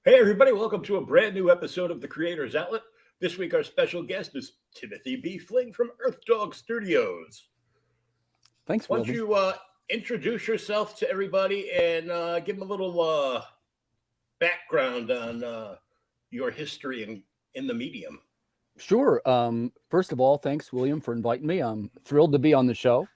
Hey, everybody, welcome to a brand new episode of the Creators Outlet. This week, our special guest is Timothy B. Fling from Earth Dog Studios. Thanks, Why don't Wilby. you introduce yourself to everybody and give them a little background on your history in the medium? Sure. First of all, thanks, William, for inviting me. I'm thrilled to be on the show.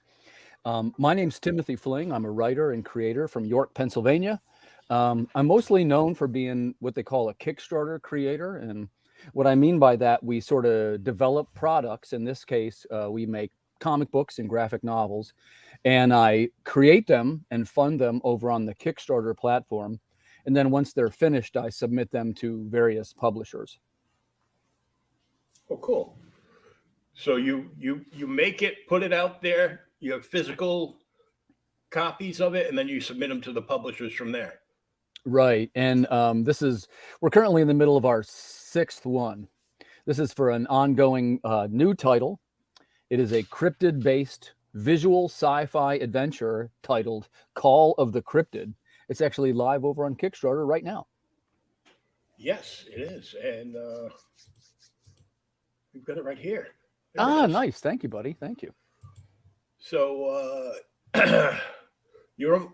My name's Timothy Fling. I'm a writer and creator from York, Pennsylvania. I'm mostly known for being what they call a Kickstarter creator. And what I mean by that, we sort of develop products. In this case, we make comic books and graphic novels, and I create them and fund them over on the Kickstarter platform. And then once they're finished, I submit them to various publishers. Oh, cool. So you make it, put it out there. You have physical copies of it, and then you submit them to the publishers from there. Right. And we're currently in the middle of our sixth one. This is for an ongoing new title. It is a cryptid-based visual sci-fi adventure titled Call of the Cryptid. It's actually live over on Kickstarter right now. Yes, it is. And we've got it right here. There it is. Nice. Thank you, buddy. Thank you. So you're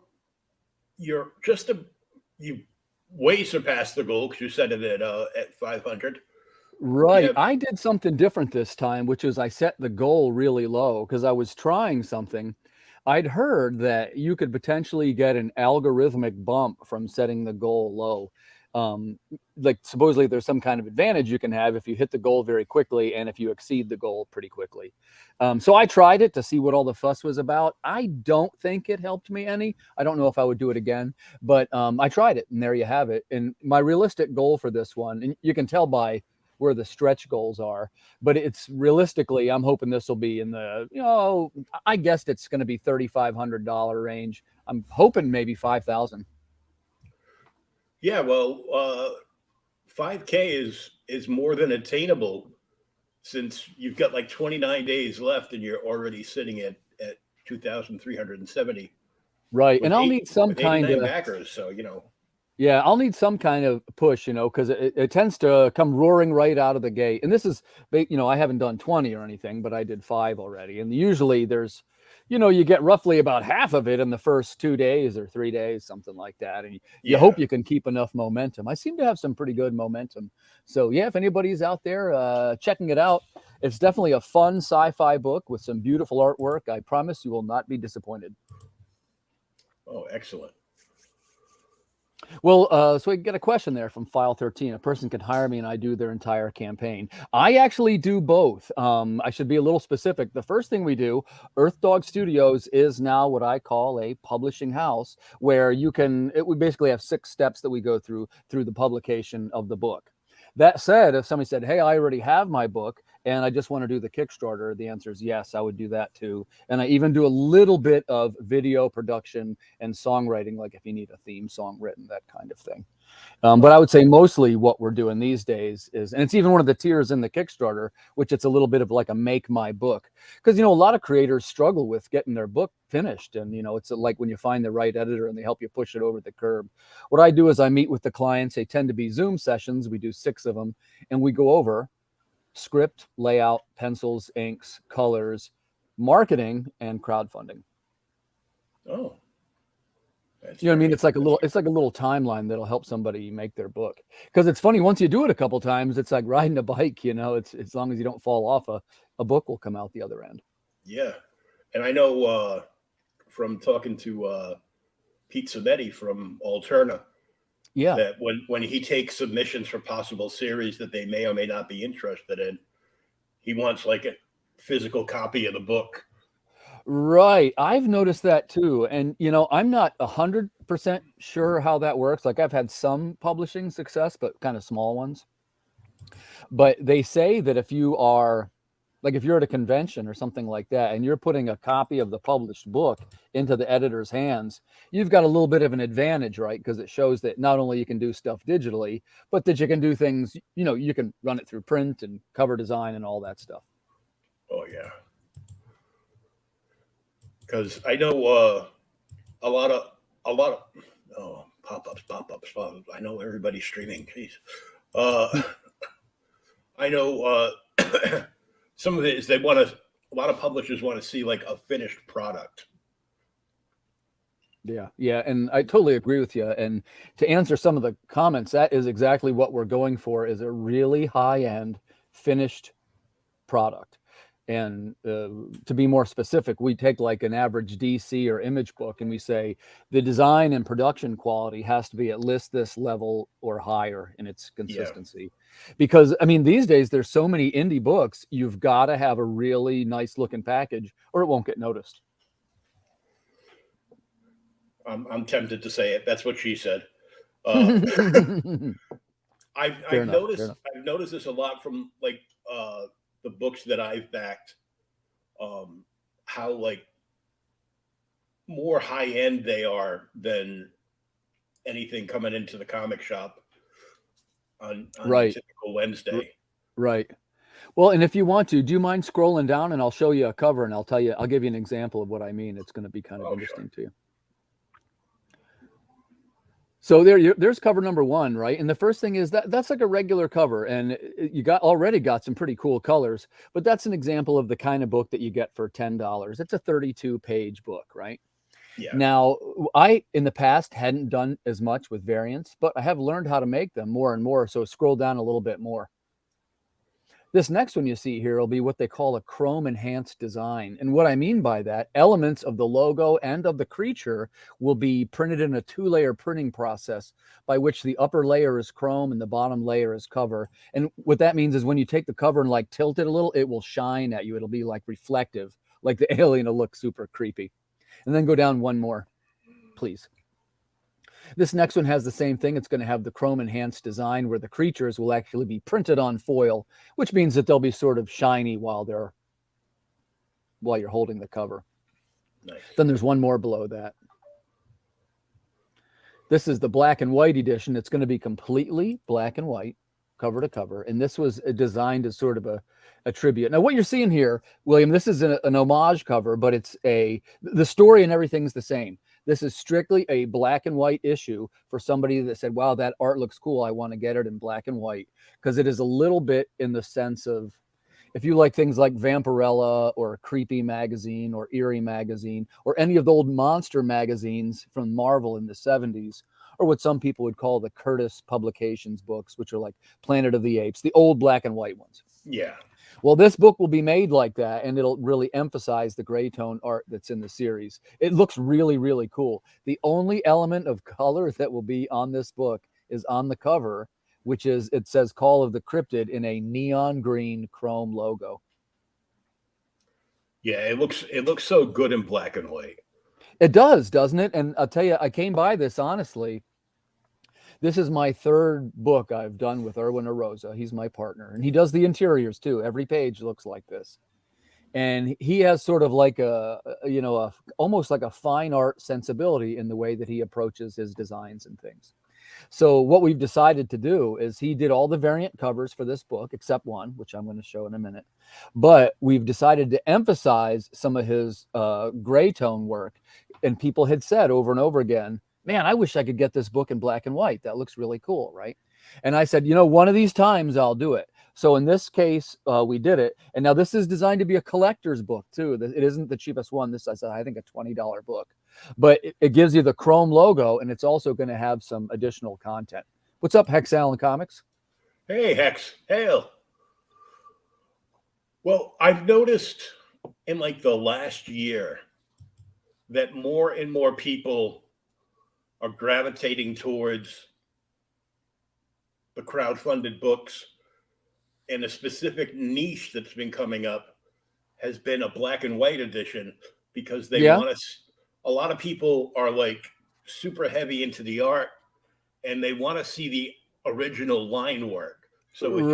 you way surpassed the goal because you set it at 500. Right. Yeah. I did something different this time, which is I set the goal really low because I was trying something. I'd heard that you could potentially get an algorithmic bump from setting the goal low. Like supposedly there's some kind of advantage you can have if you hit the goal very quickly and if you exceed the goal pretty quickly. So I tried it to see what all the fuss was about. I don't think it helped me any. I don't know if I would do it again, but I tried it, and there you have it. And my realistic goal for this one, and you can tell by where the stretch goals are, but it's realistically, I'm hoping this will be in the, I guessed it's going to be $3,500 range. I'm hoping maybe 5,000. Yeah, well, 5K is more than attainable since you've got like 29 days left and you're already sitting at 2,370. Right. And I'll need some kind of backers. So, yeah, I'll need some kind of push, because it tends to come roaring right out of the gate. And this is, I haven't done 20 or anything, but I did 5 already. And usually there's, you get roughly about half of it in the first 2 days or 3 days, something like that. And you hope you can keep enough momentum. I seem to have some pretty good momentum. So yeah, if anybody's out there checking it out, it's definitely a fun sci-fi book with some beautiful artwork. I promise you will not be disappointed. Oh, excellent. Well, so we get a question there from File 13. A person can hire me and I do their entire campaign. I actually do both. I should be a little specific. The first thing we do, Earth Dog Studios is now what I call a publishing house where we basically have 6 steps that we go through the publication of the book. That said, if somebody said, hey, I already have my book and I just want to do the Kickstarter, the answer is yes, I would do that too. And I even do a little bit of video production and songwriting, like if you need a theme song written, that kind of thing. But I would say mostly what we're doing these days is, and it's even one of the tiers in the Kickstarter, which it's a little bit of like a make my book. Because, a lot of creators struggle with getting their book finished. And, it's like when you find the right editor and they help you push it over the curb. What I do is I meet with the clients. They tend to be Zoom sessions. We do 6 of them. And we go over script, layout, pencils, inks, colors, marketing, and crowdfunding. Oh. You know what I mean? It's like a little timeline that'll help somebody make their book. Because it's funny, once you do it a couple times, it's like riding a bike, it's as long as you don't fall off, a book will come out the other end. Yeah. And I know from talking to Pete Sabetti from Alterna, that when he takes submissions for possible series that they may or may not be interested in, he wants like a physical copy of the book. Right. I've noticed that too. And, I'm not 100% sure how that works. Like I've had some publishing success, but kind of small ones. But they say that if you're at a convention or something like that, and you're putting a copy of the published book into the editor's hands, you've got a little bit of an advantage, right? Because it shows that not only you can do stuff digitally, but that you can do things, you can run it through print and cover design and all that stuff. Oh, yeah. Because I know a lot of pop-ups. I know everybody's streaming. Jeez. I know some of it is a lot of publishers want to see like a finished product. Yeah, and I totally agree with you. And to answer some of the comments, that is exactly what we're going for, is a really high-end finished product. And to be more specific, we take like an average DC or image book and we say the design and production quality has to be at least this level or higher in its consistency. Yeah. Because I mean, these days there's so many indie books, you've got to have a really nice looking package or it won't get noticed. I'm tempted to say it. That's what she said. I've noticed this a lot from like the books that I've backed, how like more high end they are than anything coming into the comic shop on right. a typical Wednesday. Right. Well, and if you want to, do you mind scrolling down and I'll show you a cover and I'll give you an example of what I mean. It's going to be kind of interesting to you. So there's cover number 1, right? And the first thing is that's like a regular cover, and you already got some pretty cool colors, but that's an example of the kind of book that you get for $10. It's a 32-page book, right? Yeah. Now, I, in the past, hadn't done as much with variants, but I have learned how to make them more and more. So scroll down a little bit more. This next one you see here will be what they call a chrome enhanced design. And what I mean by that, elements of the logo and of the creature will be printed in a 2-layer printing process by which the upper layer is chrome and the bottom layer is cover. And what that means is when you take the cover and like tilt it a little, it will shine at you. It'll be like reflective, like the alien will look super creepy. And then go down one more, please. This next one has the same thing. It's going to have the chrome enhanced design where the creatures will actually be printed on foil, which means that they'll be sort of shiny while you're holding the cover. Nice. Then there's one more below that. This is the black and white edition. It's going to be completely black and white, cover to cover. And this was designed as sort of a tribute. Now, what you're seeing here, William, this is an homage cover, but the story and everything's the same. This is strictly a black and white issue for somebody that said, wow, that art looks cool. I want to get it in black and white, because it is a little bit in the sense of, if you like things like Vampirella or Creepy Magazine or Eerie Magazine or any of the old monster magazines from Marvel in the 70s, or what some people would call the Curtis Publications books, which are like Planet of the Apes, the old black and white ones. Yeah. Well, this book will be made like that, and it'll really emphasize the gray tone art that's in the series. It looks really, really cool. The only element of color that will be on this book is on the cover, which is, it says Call of the Cryptid in a neon green chrome logo. Yeah, it looks so good in black and white. It does, doesn't it? And I'll tell you, I came by this honestly. This is my 3rd book I've done with Erwin Arosa. He's my partner, and he does the interiors too. Every page looks like this. And he has sort of like almost like a fine art sensibility in the way that he approaches his designs and things. So what we've decided to do is he did all the variant covers for this book, except one, which I'm going to show in a minute. But we've decided to emphasize some of his gray tone work. And people had said over and over again, man, I wish I could get this book in black and white. That looks really cool, right? And I said, one of these times I'll do it. So in this case, we did it. And now this is designed to be a collector's book too. It isn't the cheapest one. This is, I think, a $20 book. But it gives you the chrome logo, and it's also going to have some additional content. What's up, Hex Allen Comics? Hey, Hex. Hail. Well, I've noticed in like the last year that more and more people are gravitating towards the crowdfunded books, and a specific niche that's been coming up has been a black and white edition, because they want to, a lot of people are like super heavy into the art and they want to see the original line work. So it's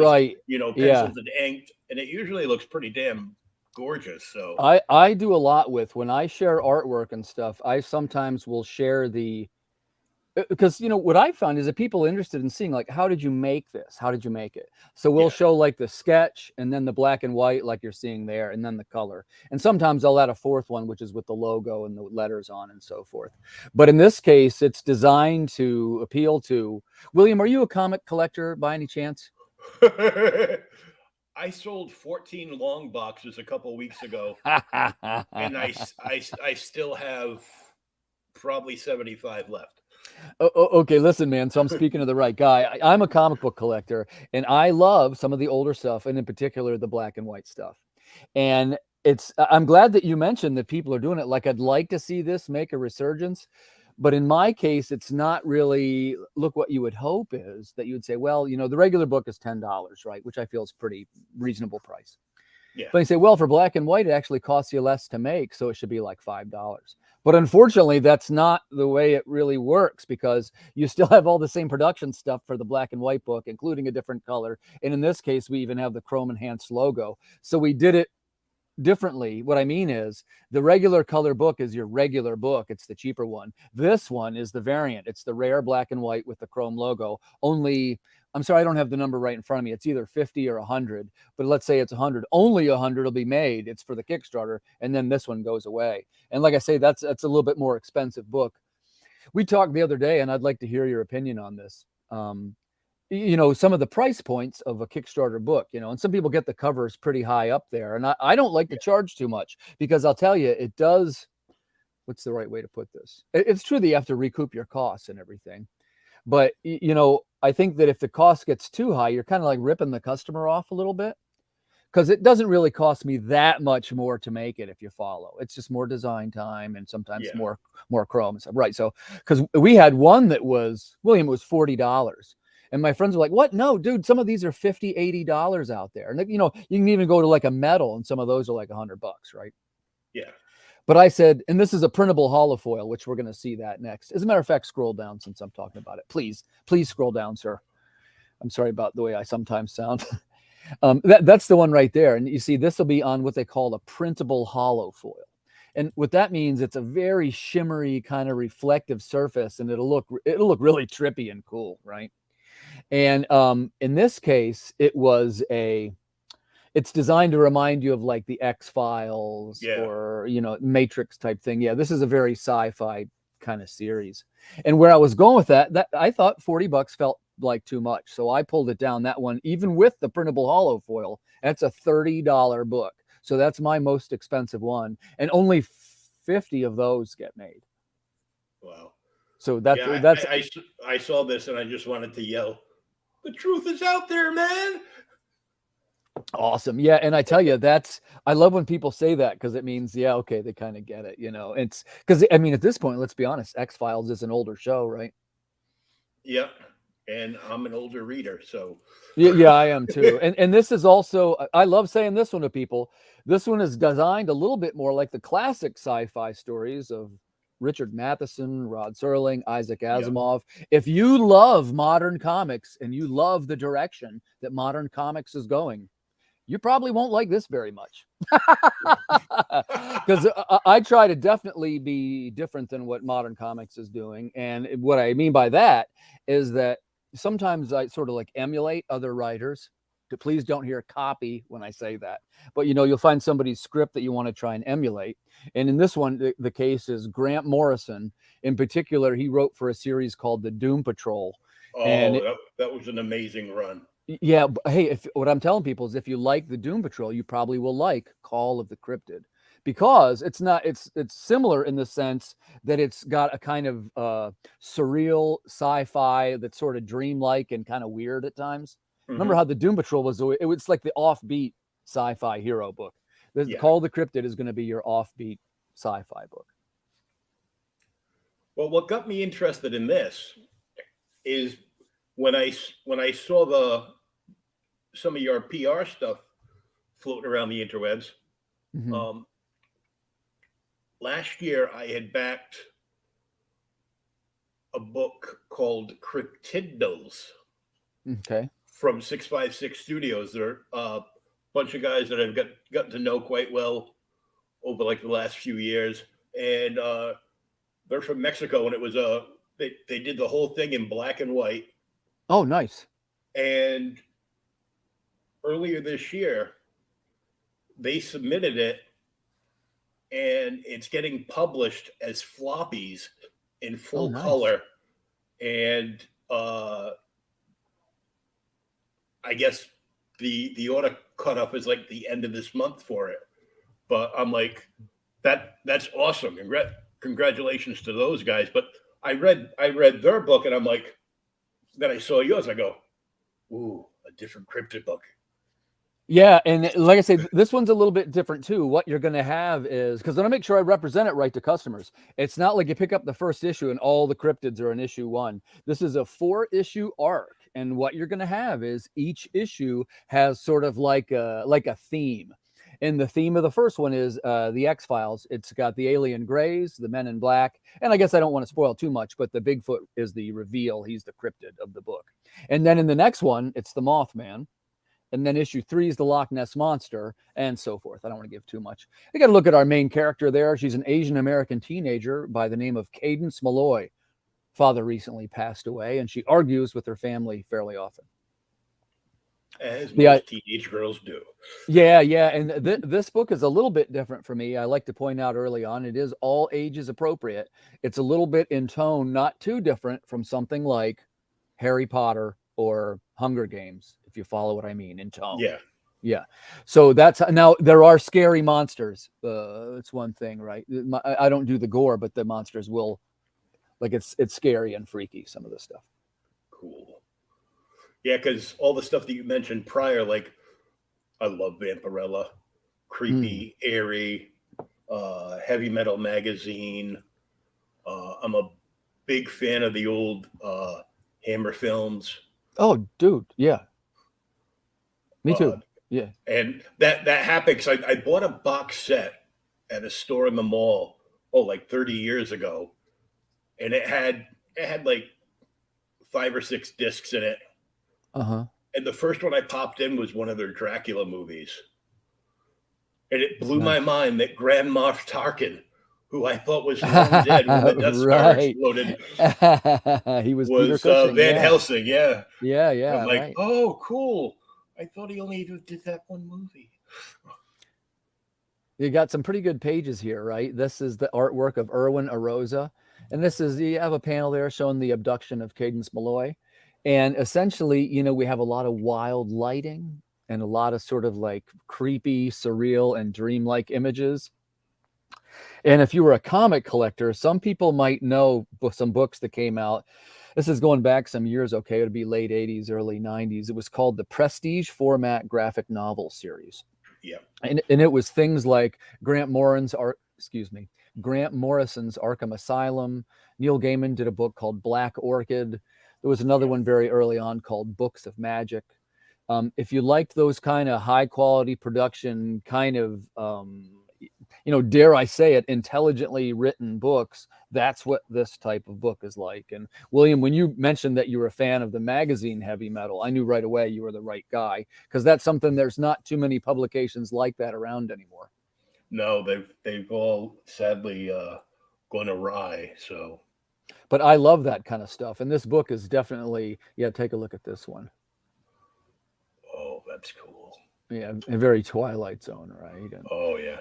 just, penciled and inked, and it usually looks pretty damn gorgeous. So I do a lot with, when I share artwork and stuff, I sometimes will share the because what I found is that people are interested in seeing, like, how did you make this? How did you make it? So we'll show like the sketch and then the black and white, like you're seeing there, and then the color. And sometimes I'll add a fourth one, which is with the logo and the letters on and so forth. But in this case, it's designed to appeal to William. Are you a comic collector by any chance? I sold 14 long boxes a couple weeks ago, and I still have probably 75 left. Okay, listen, man. So I'm speaking to the right guy. I'm a comic book collector, and I love some of the older stuff, and in particular, the black and white stuff. And I'm glad that you mentioned that people are doing it. Like, I'd like to see this make a resurgence. But in my case, it's not really, look, what you would hope is that you would say, well, the regular book is $10, right? Which I feel is pretty reasonable price. Yeah. But you say, well, for black and white, it actually costs you less to make, so it should be like $5. But unfortunately, that's not the way it really works, because you still have all the same production stuff for the black and white book, including a different color. And in this case, we even have the chrome enhanced logo. So we did it differently. What I mean is, the regular color book is your regular book. It's the cheaper one. This one is the variant. It's the rare black and white with the chrome logo. Only, I'm sorry, I don't have the number right in front of me. It's either 50 or 100, but let's say it's 100. Only 100 will be made. It's for the Kickstarter, and then this one goes away. And like I say, that's a little bit more expensive book. We talked the other day, and I'd like to hear your opinion on this. Some of the price points of a Kickstarter book, and some people get the covers pretty high up there. And I don't like to charge too much, because I'll tell you, it does. What's the right way to put this? It's true that you have to recoup your costs and everything. But, I think that if the cost gets too high, you're kind of like ripping the customer off a little bit, because it doesn't really cost me that much more to make it if you follow. It's just more design time and sometimes more chrome and stuff. Right. So, because we had one that was, William, it was $40. And my friends were like, what? No, dude, some of these are $50, $80 out there. And, you can even go to like a metal, and some of those are like $100, right? Yeah. But I said, and this is a printable holofoil, which we're going to see that next. As a matter of fact, scroll down since I'm talking about it. Please scroll down, sir. I'm sorry about the way I sometimes sound. That's the one right there. And you see, this will be on what they call a printable holofoil. And what that means, it's a very shimmery kind of reflective surface, and it'll look really trippy and cool, right? And in this case, it's designed to remind you of like the X-Files or, Matrix type thing. Yeah, this is a very sci-fi kind of series. And where I was going with that I thought $40 felt like too much. So I pulled it down. That one, even with the printable holofoil, that's a $30 book. So that's my most expensive one. And only 50 of those get made. Wow. So I saw this and I just wanted to yell, the truth is out there, man. Awesome. Yeah. And I tell you, I love when people say that, because it means, okay, they kind of get it, it's because, at this point, let's be honest, X-Files is an older show, right? Yeah. And I'm an older reader, so. Yeah, I am too. And this is also, I love saying this one to people. This one is designed a little bit more like the classic sci-fi stories of Richard Matheson, Rod Serling, Isaac Asimov. Yeah. If you love modern comics and you love the direction that modern comics is going, you probably won't like this very much, because I try to definitely be different than what modern comics is doing. And what I mean by that is that sometimes I sort of like emulate other writers. Please don't hear copy when I say that, but you'll find somebody's script that you want to try and emulate. And in this one, the case is Grant Morrison. In particular, he wrote for a series called the Doom Patrol. And that was an amazing run. Yeah. Hey, what I'm telling people is, if you like the Doom Patrol, you probably will like Call of the Cryptid, because it's similar in the sense that it's got a kind of surreal sci-fi that's sort of dreamlike and kind of weird at times. Mm-hmm. Remember how the Doom Patrol was like the offbeat sci-fi hero book. Call of the Cryptid is going to be your offbeat sci-fi book. Well, what got me interested in this is when I saw some of your PR stuff floating around the interwebs. Mm-hmm. Last year, I had backed a book called Cryptids. Okay. From 656 Studios. They're a bunch of guys that I've gotten to know quite well over like the last few years, and they're from Mexico, and it was a they did the whole thing in black and white. Oh, nice. And earlier this year, they submitted it, and it's getting published as floppies in full color. And I guess the order cutoff is like the end of this month for it. But I'm like, that's awesome. Congratulations to those guys. But I read their book, and I'm like, then I saw yours. I go, ooh, a different cryptid book. Yeah, and like I said, this one's a little bit different too. What you're going to have is, because I want to make sure I represent it right to customers. It's not like you pick up the first issue and all the cryptids are in issue 1. This is a 4-issue arc, and what you're going to have is each issue has sort of like a theme. And the theme of the first one is the X-Files. It's got the alien grays, the men in black, and I guess I don't want to spoil too much, but the Bigfoot is the reveal. He's the cryptid of the book. And then in the next one, it's the Mothman. And then issue 3 is the Loch Ness Monster, and so forth. I don't want to give too much. You got to look at our main character there. She's an Asian American teenager by the name of Cadence Malloy. Father recently passed away, and she argues with her family fairly often. As most teenage girls do. Yeah. And this book is a little bit different for me. I like to point out early on, it is all ages appropriate. It's a little bit in tone, not too different from something like Harry Potter or Hunger Games, if you follow what I mean, in tone. Yeah. So that's, now there are scary monsters. It's one thing, right? I don't do the gore, but the monsters will, like, it's scary and freaky, some of the stuff. Cool. Yeah, because all the stuff that you mentioned prior, like, I love Vampirella, creepy, airy, heavy metal magazine. I'm a big fan of the old Hammer films. Oh, dude, yeah. Me too. Yeah. And that happened because I bought a box set at a store in the mall, like 30 years ago. And it had like 5 or 6 discs in it. Uh-huh. And the first one I popped in was one of their Dracula movies. And it blew my mind that Grand Moff Tarkin, who I thought was long dead when the Death Star exploded, he was Van Helsing. Yeah. I'm like, right. Oh, cool. I thought he only did that one movie. You got some pretty good pages here, right? This is the artwork of Erwin Arosa. And this is, you have a panel there showing the abduction of Cadence Malloy. And essentially, we have a lot of wild lighting and a lot of sort of like creepy, surreal, and dreamlike images. And if you were a comic collector, some people might know some books that came out. This is going back some years, okay? It would be late 80s, early 90s. It was called the Prestige Format Graphic Novel Series. Yeah. And it was things like Grant Morrison's Arkham Asylum. Neil Gaiman did a book called Black Orchid. There was another one very early on called Books of Magic. If you liked those kind of high quality production, kind of, dare I say it, intelligently written books, that's what this type of book is like. And William, when you mentioned that you were a fan of the magazine Heavy Metal, I knew right away you were the right guy, because that's something, there's not too many publications like that around anymore. No, they've all sadly gone awry. So, but I love that kind of stuff, and this book is definitely, take a look at this one. Oh, that's cool. Yeah, a very Twilight Zone, right? Oh yeah.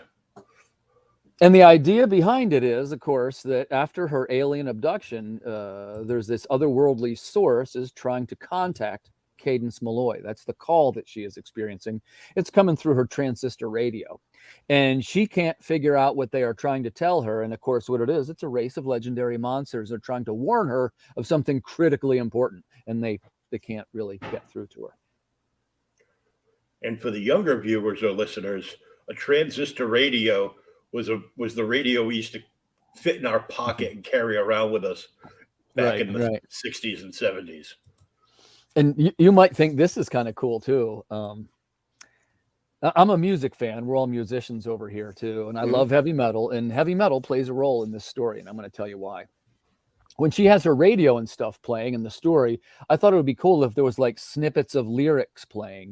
And the idea behind it is, of course, that after her alien abduction, there's this otherworldly source is trying to contact Cadence Malloy. That's the call that she is experiencing. It's coming through her transistor radio. And she can't figure out what they are trying to tell her. And of course, what it is, it's a race of legendary monsters. They're trying to warn her of something critically important. And they can't really get through to her. And for the younger viewers or listeners, a transistor radio was the radio we used to fit in our pocket and carry around with us back in the 60s and 70s. And you might think this is kind of cool too. I'm a music fan. We're all musicians over here too. And I love heavy metal, and heavy metal plays a role in this story. And I'm going to tell you why. When she has her radio and stuff playing in the story, I thought it would be cool if there was like snippets of lyrics playing,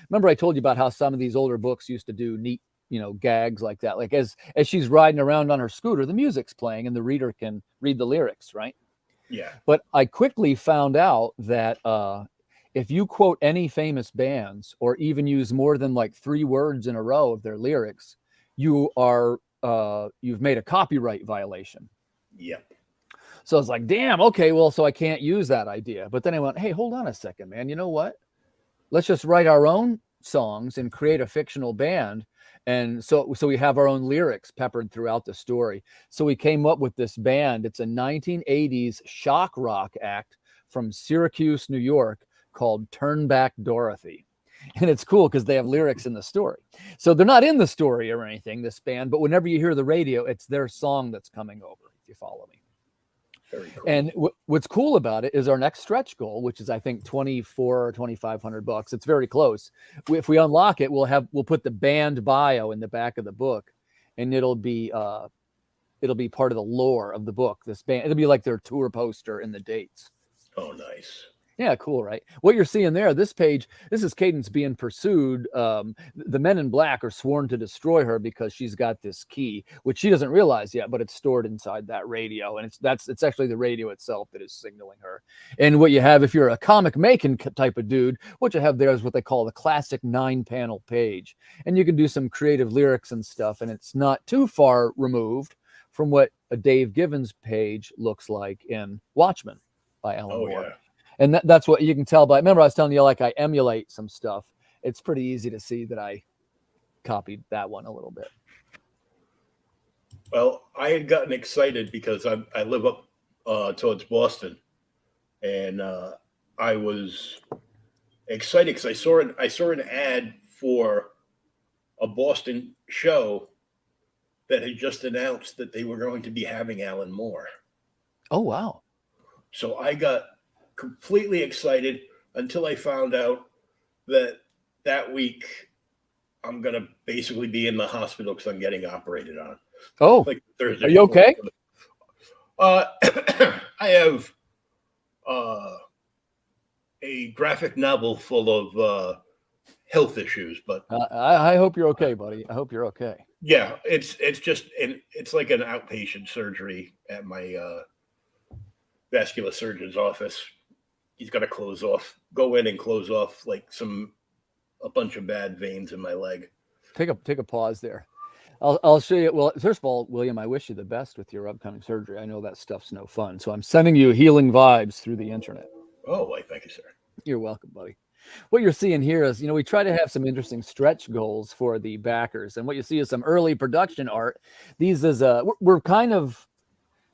Remember I told you about how some of these older books used to do neat, gags like that. Like as she's riding around on her scooter, the music's playing and the reader can read the lyrics, right? Yeah. But I quickly found out that if you quote any famous bands or even use more than like 3 words in a row of their lyrics, you are you've made a copyright violation. Yep. So I was like, damn, okay, well, so I can't use that idea. But then I went, hey, hold on a second, man. You know what? Let's just write our own songs and create a fictional band. And so we have our own lyrics peppered throughout the story. So we came up with this band. It's a 1980s shock rock act from Syracuse, New York, called Turn Back Dorothy. And it's cool because they have lyrics in the story. So they're not in the story or anything, this band, but whenever you hear the radio, it's their song that's coming over, if you follow me. Very cool. And what's cool about it is our next stretch goal, which is I think 24 or 2,500 bucks. It's very close. If we unlock it, we'll put the band bio in the back of the book, and it'll be part of the lore of the book. This band, it'll be like their tour poster and the dates. Oh, nice. Yeah, cool, right? What you're seeing there, this page, this is Cadence being pursued. The men in black are sworn to destroy her because she's got this key, which she doesn't realize yet, but it's stored inside that radio. And it's actually the radio itself that is signaling her. And what you have, if you're a comic making type of dude, what you have there is what they call the classic 9-panel page. And you can do some creative lyrics and stuff, and it's not too far removed from what a Dave Givens page looks like in Watchmen by Alan Moore. Yeah. And that's what you can tell by, remember I was telling you, like, I emulate some stuff. It's pretty easy to see that I copied that one a little bit. Well, I had gotten excited because I live up towards Boston, and I was excited because I saw an ad for a Boston show that had just announced that they were going to be having Alan Moore. Oh, wow. So I got completely excited until I found out that week I'm going to basically be in the hospital because I'm getting operated on. Oh, like Thursday. Are you okay? I have a graphic novel full of health issues, but I hope you're okay, buddy. I hope you're okay. Yeah, it's like an outpatient surgery at my vascular surgeon's office. He's got to go in and close off like a bunch of bad veins in my leg. Take a pause there. I'll show you. Well, first of all, William, I wish you the best with your upcoming surgery. I know that stuff's no fun. So I'm sending you healing vibes through the internet. Oh, why, thank you, sir. You're welcome, buddy. What you're seeing here is, we try to have some interesting stretch goals for the backers. And what you see is some early production art. These is, we're kind of,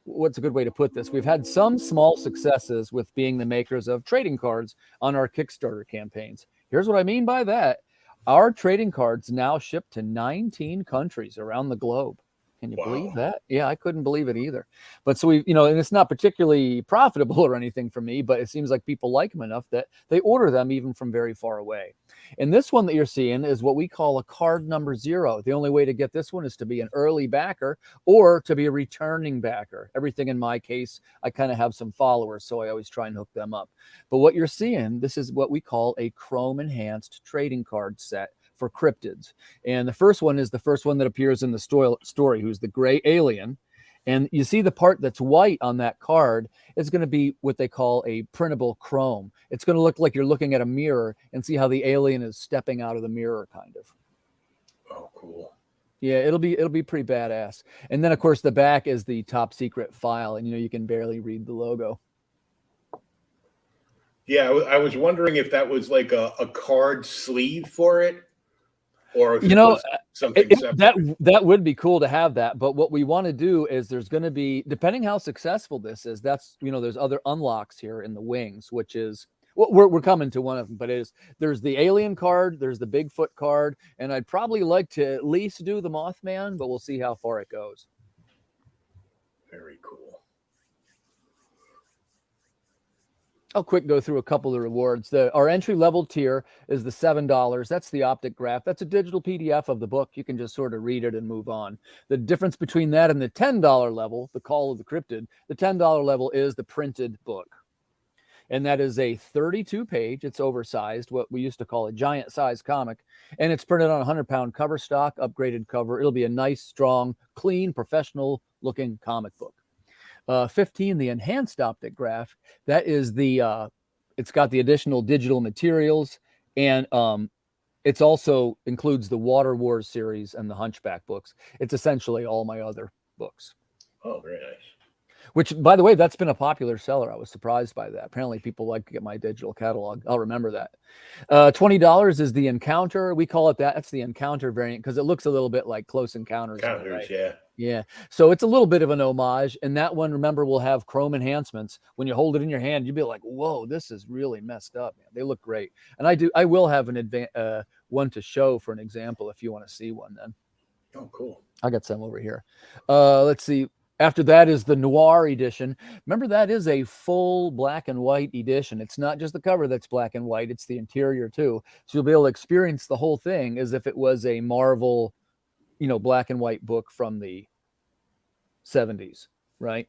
what's a good way to put this? We've had some small successes with being the makers of trading cards on our Kickstarter campaigns. Here's what I mean by that. Our trading cards now ship to 19 countries around the globe. Can you believe that? Yeah, I couldn't believe it either. But so we, and it's not particularly profitable or anything for me, but it seems like people like them enough that they order them even from very far away. And this one that you're seeing is what we call a card number 0. The only way to get this one is to be an early backer or to be a returning backer. Everything in my case, I kind of have some followers, so I always try and hook them up. But what you're seeing, this is what we call a Chrome enhanced trading card set for cryptids. And the first one is the first one that appears in the story, who's the gray alien. And you see the part that's white on that card is going to be what they call a printable chrome. It's going to look like you're looking at a mirror and see how the alien is stepping out of the mirror, kind of. Oh, cool. Yeah, it'll be pretty badass. And then, of course, the back is the top secret file, and you can barely read the logo. Yeah, I was wondering if that was like a card sleeve for it. Or if something that would be cool to have that. But what we want to do is there's going to be, depending how successful this is, that's, there's other unlocks here in the wings, which is, we're coming to one of them, but there's the alien card, there's the Bigfoot card, and I'd probably like to at least do the Mothman, but we'll see how far it goes. Very cool. I'll quick go through a couple of the rewards. Our entry-level tier is the $7. That's the optic graph. That's a digital PDF of the book. You can just sort of read it and move on. The difference between that and the $10 level, the Call of the Cryptid, the $10 level is the printed book. And that is a 32-page, it's oversized, what we used to call a giant-size comic, and it's printed on a 100-pound cover stock, upgraded cover. It'll be a nice, strong, clean, professional-looking comic book. 15, the enhanced optic graph. That is the it's got the additional digital materials, and it's also includes the Water Wars series and the Hunchback books. It's essentially all my other books. Oh, very nice. Which, by the way, that's been a popular seller. I was surprised by that. Apparently, people like to get my digital catalog. I'll remember that. $20 is the Encounter. We call it that. That's the Encounter variant because it looks a little bit like Close Encounters. Encounters, right? yeah. Yeah. So it's a little bit of an homage. And that one, remember, will have chrome enhancements. When you hold it in your hand, you'll be like, whoa, this is really messed up, man. They look great. And I will have an one to show for an example if you want to see one then. Oh, cool. I got some over here. Let's see. After that is the Noir edition. Remember, that is a full black and white edition. It's not just the cover that's black and white. It's the interior too. So you'll be able to experience the whole thing as if it was a Marvel, black and white book from the 70s, right?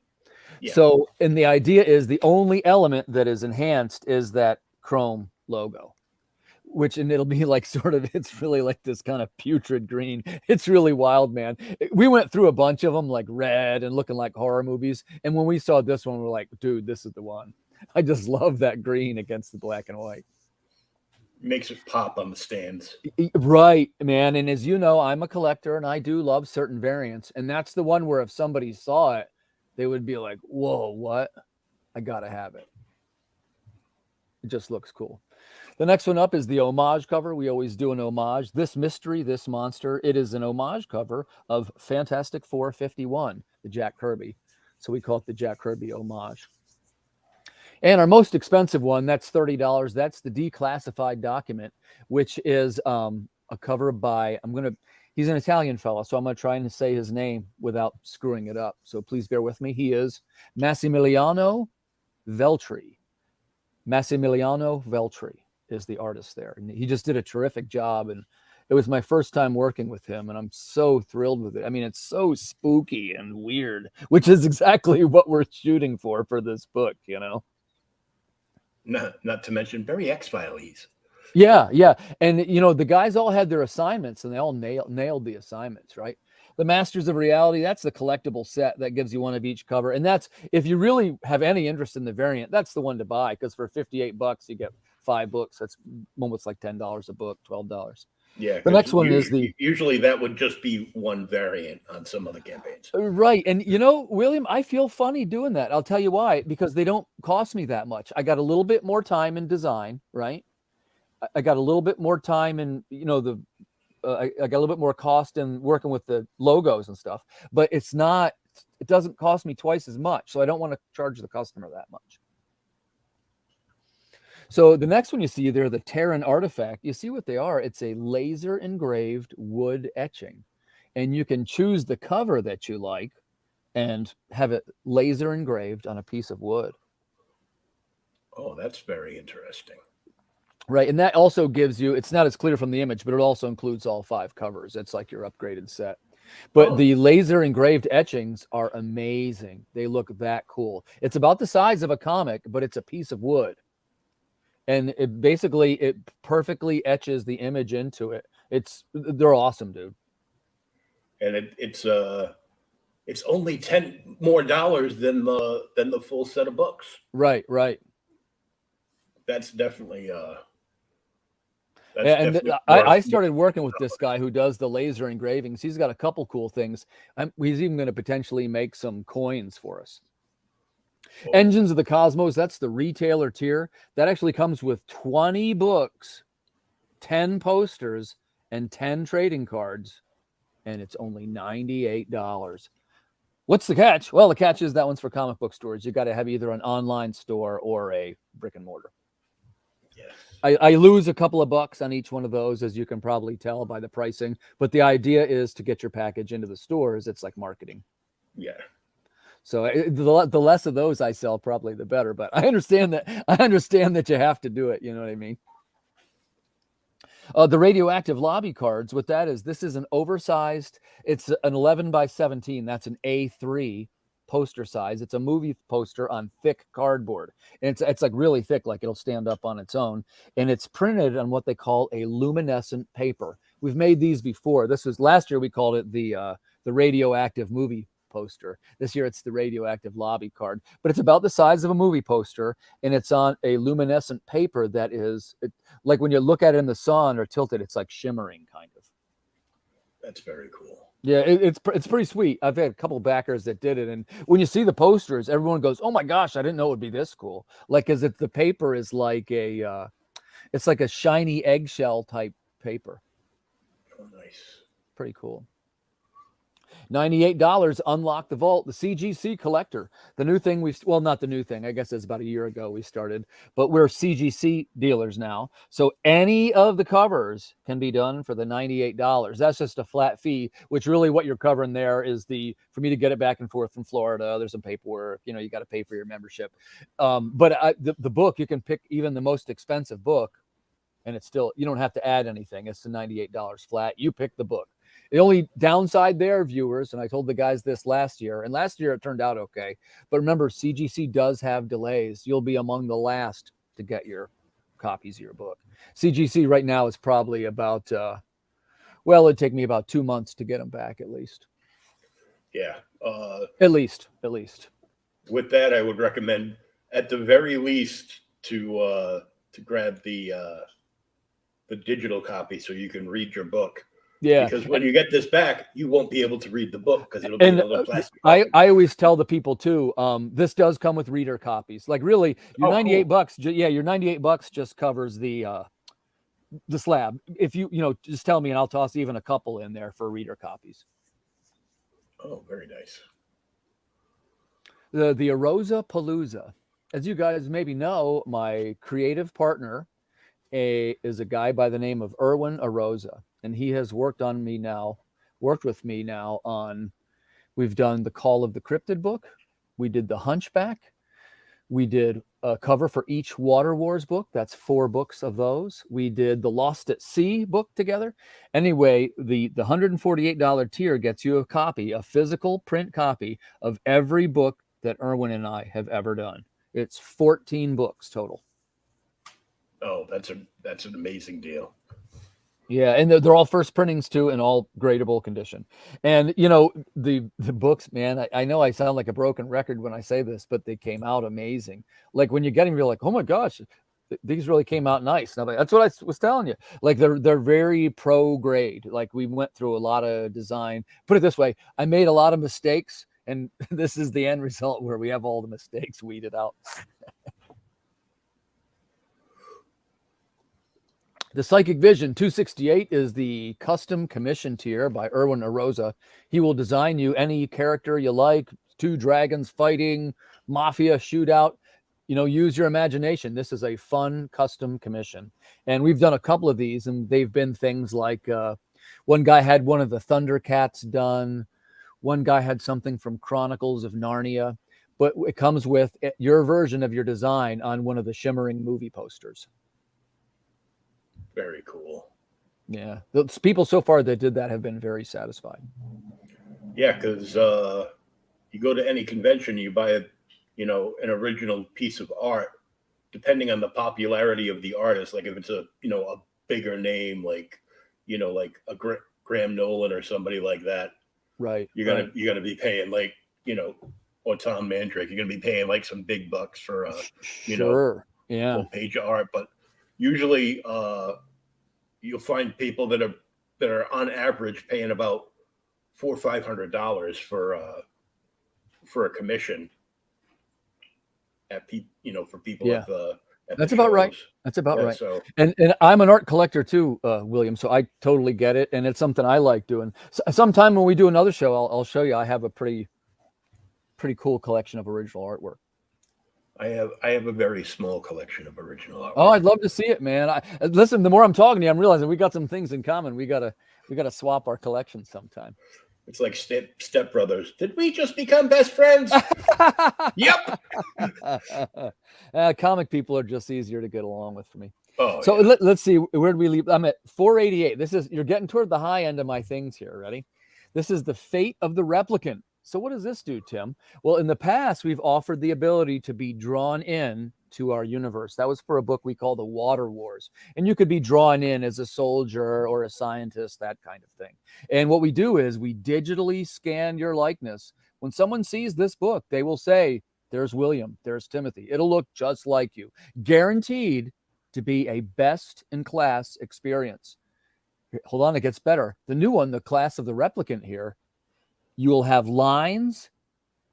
Yeah. So, and the idea is the only element that is enhanced is that chrome logo. And it'll be like it's really like this kind of putrid green. It's really wild, man. We went through a bunch of them, like red and looking like horror movies. And when we saw this one, we're like, dude, this is the one. I just love that green against the black and white. Makes it pop on the stands. Right, man. And as you know, I'm a collector and I do love certain variants. And that's the one where if somebody saw it, they would be like, whoa, what? I got to have it. It just looks cool. The next one up is the homage cover. We always do an homage. This mystery, this monster, it is an homage cover of Fantastic Four 51, the Jack Kirby. So we call it the Jack Kirby homage. And our most expensive one, that's $30. That's the Declassified Document, which is a cover by, he's an Italian fellow, so I'm going to try and say his name without screwing it up. So please bear with me. He is Massimiliano Veltri. Massimiliano Veltri is the artist there. And he just did a terrific job. And it was my first time working with him. And I'm so thrilled with it. I mean, it's so spooky and weird, which is exactly what we're shooting for this book, Not to mention very X-Files. Yeah. And, the guys all had their assignments and they all nailed the assignments, right? The Masters of Reality, that's the collectible set that gives you one of each cover. And that's, if you really have any interest in the variant, that's the one to buy because for $58, you get 5 books. That's almost like $10 a book, $12. Yeah. The next one is usually that would just be one variant on some other campaigns. Right. And, William, I feel funny doing that. I'll tell you why, because they don't cost me that much. I got a little bit more time in design, right? I got a little bit more time in, I got a little bit more cost in working with the logos and stuff, but it doesn't cost me twice as much. So I don't want to charge the customer that much. So the next one you see there, the Terran Artifact, you see what they are. It's a laser engraved wood etching, and you can choose the cover that you like and have it laser engraved on a piece of wood. Oh, that's very interesting. Right. And that also gives you, it's not as clear from the image, but it also includes all 5 covers. It's like your upgraded set. But the laser engraved etchings are amazing. They look that cool. It's about the size of a comic, but it's a piece of wood. And it perfectly etches the image into it. They're awesome, dude. And it's only $10 more than the full set of books. Right. That's definitely I started working with this guy who does the laser engravings. He's got a couple cool things. He's even going to potentially make some coins for us. Oh. Engines of the Cosmos, that's the retailer tier. That actually comes with 20 books, 10 posters, and 10 trading cards, and it's only $98. What's the catch? Well, the catch is that one's for comic book stores. You got to have either an online store or a brick and mortar. Yes. I lose a couple of bucks on each one of those, as you can probably tell by the pricing. But the idea is to get your package into the stores. It's like marketing. Yeah. So the less of those I sell, probably the better. But I understand that you have to do it. You know what I mean? The radioactive lobby cards. What that is, this is an oversized. It's an 11 by 17. That's an A3 poster size. It's a movie poster on thick cardboard, and it's like really thick, like it'll stand up on its own. And it's printed on what they call a luminescent paper. We've made these before. This was last year. We called it the radioactive movie poster. This year it's the radioactive lobby card, but it's about the size of a movie poster, and it's on a luminescent paper that is like when you look at it in the sun or tilted, it's like shimmering kind of. That's very cool. Yeah, it's pretty sweet. I've had a couple backers that did it, and when you see the posters, everyone goes, "Oh my gosh, I didn't know it would be this cool!" Like, as if the paper is like it's like a shiny eggshell type paper. Oh, nice. Pretty cool. $98, unlock the vault, the CGC collector. The new thing not the new thing, I guess it's about a year ago we started, but we're CGC dealers now. So any of the covers can be done for the $98. That's just a flat fee, which really what you're covering there is for me to get it back and forth from Florida. There's some paperwork, you got to pay for your membership. But the book, you can pick even the most expensive book, and it's still, you don't have to add anything. It's the $98 flat. You pick the book. The only downside there, viewers, and I told the guys this last year, and last year it turned out okay, but remember, CGC does have delays. You'll be among the last to get your copies of your book. CGC right now is probably about, it'd take me about 2 months to get them back at least. Yeah. At least. With that, I would recommend, at the very least, to grab the digital copy so you can read your book. Yeah. Because when you get this back, you won't be able to read the book because it'll be another plastic. I always tell the people too, this does come with reader copies. Like really, your $98, your $98 just covers the slab. If you just tell me and I'll toss even a couple in there for reader copies. Oh, very nice. The Arosa Palooza. As you guys maybe know, my creative partner is a guy by the name of Erwin Arosa. And he has worked with me now on, we've done the Call of the Cryptid book. We did the Hunchback. We did a cover for each Water Wars book. That's 4 books of those. We did the Lost at Sea book together. Anyway, the $148 tier gets you a physical print copy of every book that Erwin and I have ever done. It's 14 books total. Oh, that's an amazing deal. Yeah, and they're all first printings too, in all gradable condition. And the books, man, I know I sound like a broken record when I say this, but they came out amazing. Like when you get them, you're like, oh my gosh, these really came out nice. Now, that's what I was telling you. Like they're very pro grade. Like we went through a lot of design. Put it this way, I made a lot of mistakes, and this is the end result where we have all the mistakes weeded out. The Psychic Vision 268 is the custom commission tier by Erwin Arosa. He will design you any character you like, 2 dragons fighting, mafia shootout. Use your imagination. This is a fun custom commission. And we've done a couple of these, and they've been things like one guy had one of the Thundercats done. One guy had something from Chronicles of Narnia. But it comes with your version of your design on one of the shimmering movie posters. Very cool. Yeah, the people so far that did that have been very satisfied. Yeah, because you go to any convention, you buy an original piece of art. Depending on the popularity of the artist, like if it's a bigger name, like a Graham Nolan or somebody like that, right? You're gonna be paying or Tom Mandrake. You're gonna be paying like some big bucks for sure, yeah, full page of art, but usually you'll find people that are on average paying about $400 or $500 for a commission for people at that's the about shows. Right. That's about right. So, and I'm an art collector too, William, so I totally get it, and it's something I like doing. Sometime when we do another show, I'll show you. I have a pretty cool collection of original artwork. I have a very small collection of original artwork. Oh, I'd love to see it, man. Listen, the more I'm talking to you, I'm realizing we got some things in common. We gotta swap our collections sometime. It's like step brothers. Did we just become best friends? Yep. Comic people are just easier to get along with for me. Oh, so yeah. let's see, where do we leave? I'm at 488. You're getting toward the high end of my things here. Ready? This is the Fate of the Replicant. So what does this do, Tim? Well, in the past, we've offered the ability to be drawn in to our universe. That was for a book we call The Water Wars. And you could be drawn in as a soldier or a scientist, that kind of thing. And what we do is we digitally scan your likeness. When someone sees this book, they will say, there's William, there's Timothy. It'll look just like you. Guaranteed to be a best-in-class experience. Hold on, it gets better. The new one, the Class of the Replicant here, you will have lines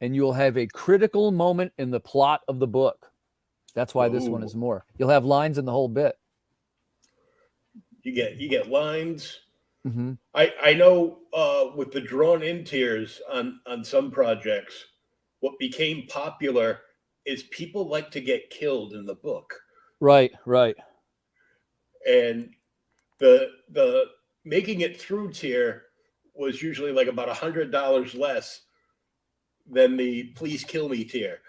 and you'll have a critical moment in the plot of the book. That's why this one is more. You'll have lines in the whole bit. You get lines. Mm-hmm. I know with the drawn in tiers on some projects, what became popular is people like to get killed in the book. Right, right. And the making it through tier was usually like about $100 less than the please kill me tier.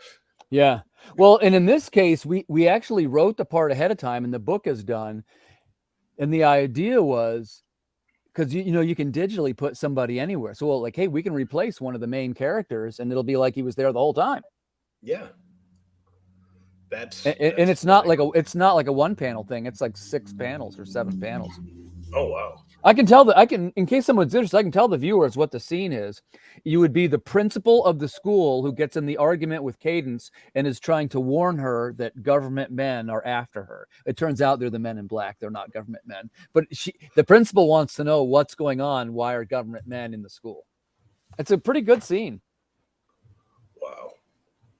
Yeah. Well, and in this case, we actually wrote the part ahead of time and the book is done. And the idea was, because you know you can digitally put somebody anywhere. So like, hey, we can replace one of the main characters and it'll be like he was there the whole time. Yeah. That's it's not like a one panel thing. It's like 6 panels or 7 panels. Oh wow. I can tell in case someone's interested, I can tell the viewers what the scene is. You would be the principal of the school who gets in the argument with Cadence and is trying to warn her that government men are after her. It turns out they're the men in black. They're not government men. But the principal wants to know what's going on. Why are government men in the school? It's a pretty good scene. Wow.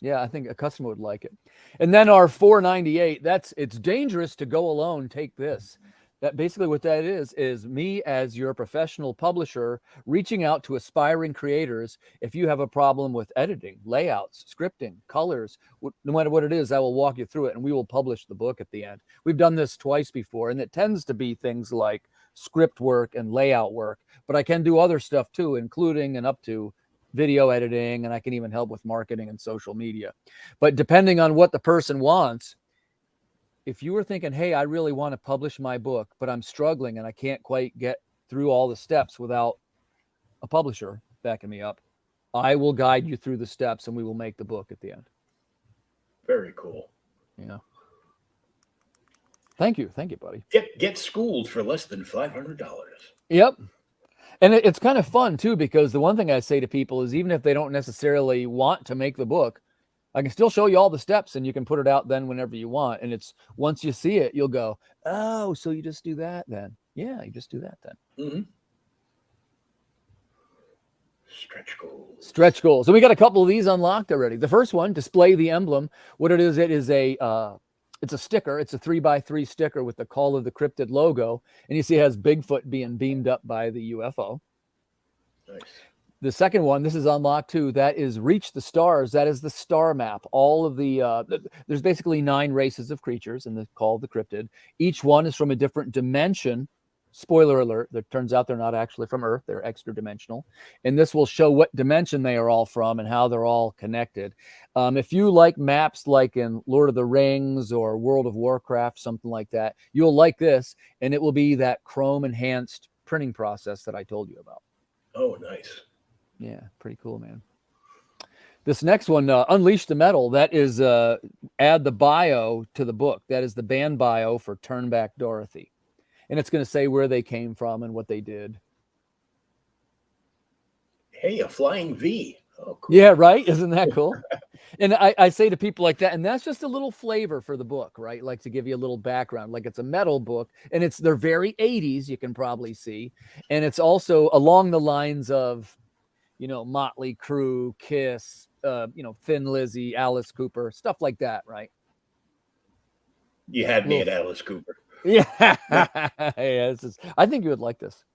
Yeah, I think a customer would like it. And then our $4.98, it's dangerous to go alone. Take this. That basically what that is me as your professional publisher reaching out to aspiring creators. If you have a problem with editing, layouts, scripting, colors, no matter what it is, I will walk you through it and we will publish the book at the end. We've done this twice before, and it tends to be things like script work and layout work, but I can do other stuff too, including and up to video editing, and I can even help with marketing and social media. But depending on what the person wants, if you were thinking, hey, I really want to publish my book, but I'm struggling and I can't quite get through all the steps without a publisher backing me up, I will guide you through the steps and we will make the book at the end. Very cool. Yeah. Thank you, buddy. Get schooled for less than $500. Yep. And it's kind of fun too, because the one thing I say to people is even if they don't necessarily want to make the book, I can still show you all the steps and you can put it out then whenever you want. And it's once you see it, you'll go, oh, so you just do that then. Yeah, you just do that then. Mm-hmm. Stretch goals. So we got a couple of these unlocked already. The first one, display the emblem. What it is it's a sticker. It's a 3x3 sticker with the Call of the Cryptid logo. And you see it has Bigfoot being beamed up by the UFO. Nice. The second one, this is unlocked too. That is Reach the Stars. That is the star map. All of the, there's basically 9 races of creatures in the Call of the Cryptid. Each one is from a different dimension. Spoiler alert, it turns out they're not actually from Earth. They're extra dimensional. And this will show what dimension they are all from and how they're all connected. If you like maps like in Lord of the Rings or World of Warcraft, something like that, you'll like this. And it will be that Chrome enhanced printing process that I told you about. Oh, nice. Yeah, pretty cool, man. This next one, Unleash the Metal, that is add the bio to the book. That is the band bio for Turn Back Dorothy. And it's going to say where they came from and what they did. Hey, a flying V. Oh, cool. Yeah, right? Isn't that cool? And I say to people like that, and that's just a little flavor for the book, right? Like to give you a little background. Like it's a metal book, and they're very 80s, you can probably see. And it's also along the lines of, you know, Motley Crue, Kiss, you know, Thin Lizzy, Alice Cooper, stuff like that, right? You had me at Alice Cooper. Yeah. Yeah, I think you would like this.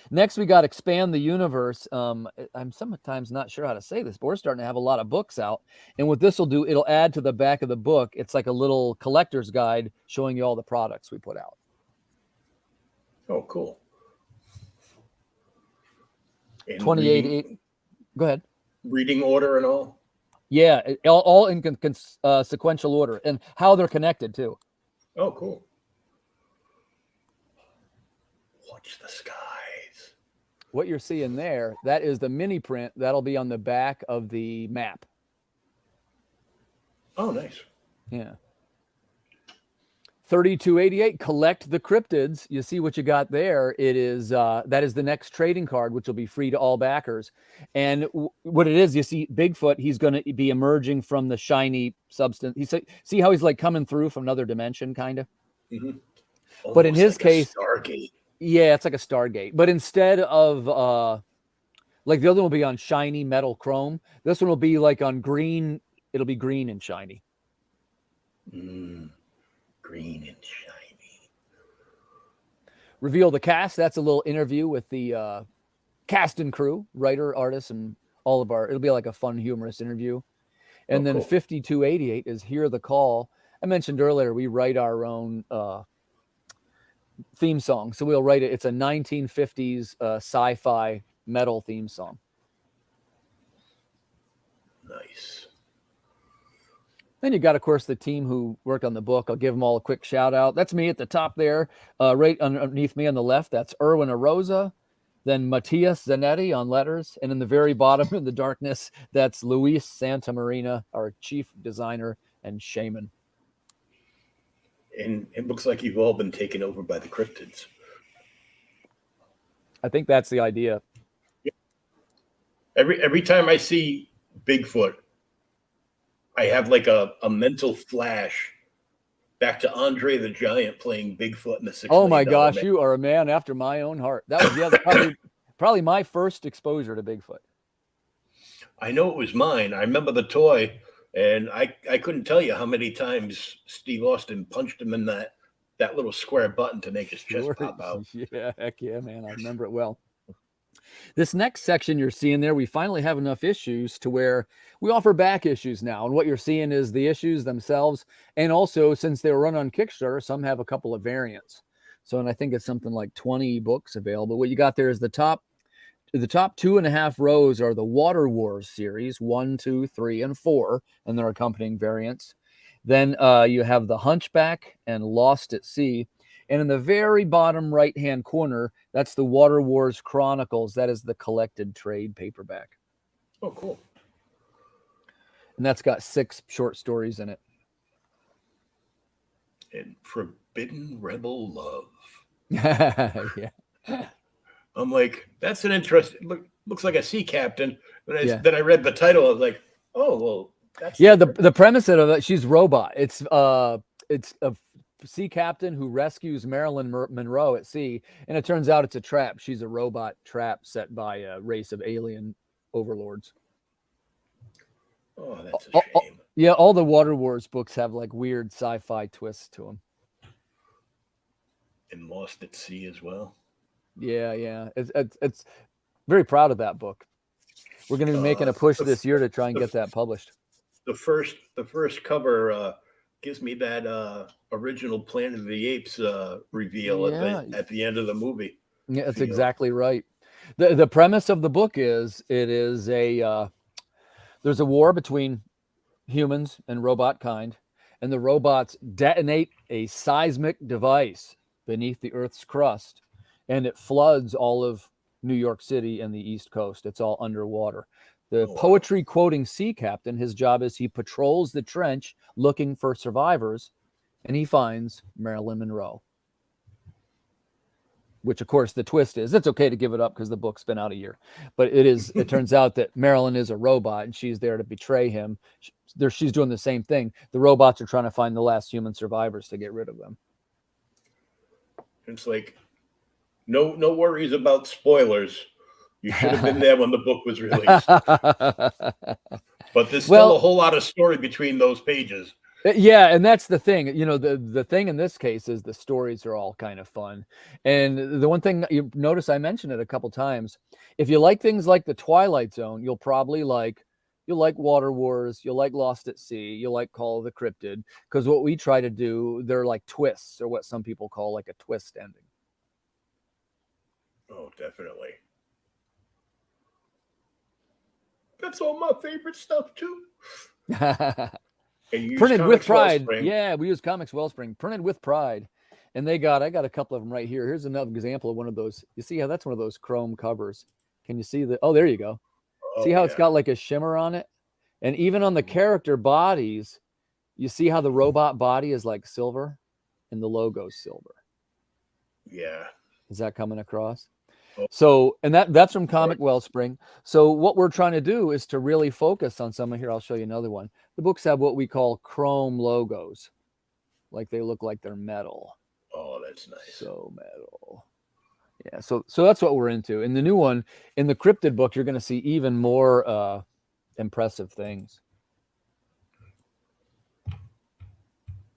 Next, we got Expand the Universe. I'm sometimes not sure how to say this, but we're starting to have a lot of books out. And what this will do, it'll add to the back of the book. It's like a little collector's guide showing you all the products we put out. Oh, cool. 28. Go ahead. Reading order and all? Yeah, all in sequential order and how they're connected too. Oh, cool. Watch the skies. What you're seeing there, that is the mini print. That'll be on the back of the map. Oh, nice. Yeah. 3288, collect the cryptids. You see what you got there. It is that is the next trading card, which will be free to all backers. And what it is, you see Bigfoot, he's going to be emerging from the shiny substance. See how he's like coming through from another dimension, kind of. Mm-hmm. But in his like case, Stargate. Yeah, it's like a Stargate. But instead of like the other one will be on shiny metal chrome, this one will be like on green. It'll be green and shiny. Green and shiny. Reveal the cast. That's a little interview with the cast and crew, writer, artist, and all of our. It'll be like a fun, humorous interview. And then cool. 5288 is Hear the Call. I mentioned earlier we write our own theme song. So we'll write it. It's a 1950s sci-fi metal theme song. Nice. Then you got, of course, the team who worked on the book. I'll give them all a quick shout out. That's me at the top there. Right underneath me on the left, that's Erwin Arosa. Then Matthias Zanetti on letters. And in the very bottom in the darkness, that's Luis Santamarina, our chief designer and shaman. And it looks like you've all been taken over by the cryptids. I think that's the idea. Every time I see Bigfoot, I have like a mental flash back to Andre the Giant playing Bigfoot in the 6 Oh my gosh, you are a man after my own heart. That was probably my first exposure to Bigfoot. I know it was mine. I remember the toy. And I couldn't tell you how many times Steve Austin punched him in that little square button to make his chest pop out. Yeah, heck yeah, man. I remember it well. This next section you're seeing there, we finally have enough issues to where we offer back issues now. And what you're seeing is the issues themselves. And also, since they were run on Kickstarter, some have a couple of variants. So, and I think it's something like 20 books available. What you got there is the top 2.5 rows are the Water Wars series, 1, 2, 3, and 4, and their accompanying variants. Then you have the Hunchback and Lost at Sea. And in the very bottom right-hand corner, that's the Water Wars Chronicles. That is the collected trade paperback. Oh, cool. And that's got 6 short stories in it. And Forbidden Rebel Love. Yeah. I'm like, that's an interesting, looks like a sea captain. Then I read the title. I was like, oh, well, that's the premise of it, she's robot. It's a sea captain who rescues Marilyn Monroe at sea, and it turns out it's a trap. She's a robot trap set by a race of alien overlords. Oh, that's a shame. Yeah, all the Water Wars books have like weird sci-fi twists to them. And Lost at Sea as well. Yeah. It's very proud of that book. We're going to be making a push this year to try and get that published. The first cover gives me that original Planet of the Apes reveal at the end of the movie. Yeah, that's exactly right. The premise of the book is there's a war between humans and robot kind, and the robots detonate a seismic device beneath the Earth's crust. And it floods all of New York City and the East Coast. It's all underwater. The poetry quoting sea captain, his job is he patrols the trench looking for survivors, and he finds Marilyn Monroe. Which, of course, the twist is it's okay to give it up because the book's been out a year. But it turns out that Marilyn is a robot, and she's there to betray him. She's doing the same thing. The robots are trying to find the last human survivors to get rid of them. It's like, no worries about spoilers. You should have been there when the book was released. But there's still a whole lot of story between those pages. Yeah, and that's the thing. You know, the thing in this case is the stories are all kind of fun. And the one thing you notice, I mentioned it a couple times. If you like things like the Twilight Zone, you'll like Water Wars, you'll like Lost at Sea, you'll like Call of the Cryptid, because what we try to do, they're like twists, or what some people call like a twist ending. Oh, definitely. That's all my favorite stuff too. Printed with pride. Yeah, we use Comics Wellspring. Printed with pride. And I got a couple of them right here. Here's another example of one of those. You see how that's one of those chrome covers. Can you see oh, there you go. See how it's got like a shimmer on it? And even on the character bodies, you see how the robot body is like silver? and the logo's silver. Yeah. Is that coming across? Oh. So, and that's from Comic Wellspring. So what we're trying to do is to really focus on some of here. I'll show you another one. The books have what we call chrome logos. Like they look like they're metal. Oh, that's nice. So metal. Yeah. So that's what we're into. In the new one, in the cryptid book, you're going to see even more impressive things.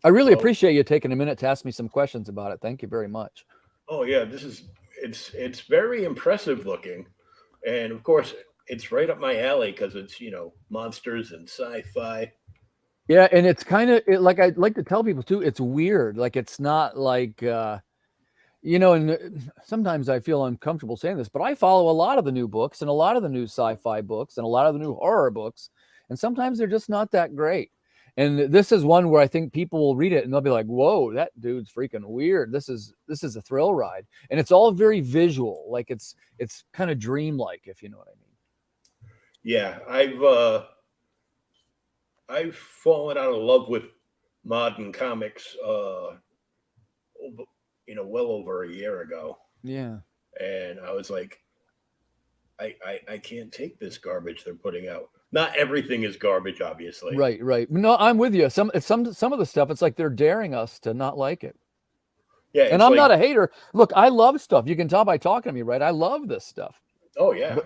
I really appreciate you taking a minute to ask me some questions about it. Thank you very much. Oh yeah, it's very impressive looking, and of course it's right up my alley because it's monsters and sci-fi. Yeah, and it's kind of like I like to tell people too. It's weird. Like it's not like and sometimes I feel uncomfortable saying this, but I follow a lot of the new books and a lot of the new sci-fi books and a lot of the new horror books, and sometimes they're just not that great. And this is one where I think people will read it and they'll be like, "Whoa, that dude's freaking weird. This is a thrill ride." And it's all very visual, like it's kind of dreamlike, if you know what I mean. Yeah, I've fallen out of love with modern comics well over a year ago. Yeah. And I was like, I can't take this garbage they're putting out. Not everything is garbage, obviously. Right. No, I'm with you. Some of the stuff, it's like they're daring us to not like it. Yeah. And I'm not a hater. Look, I love stuff. You can tell by talking to me, right? I love this stuff. Oh yeah.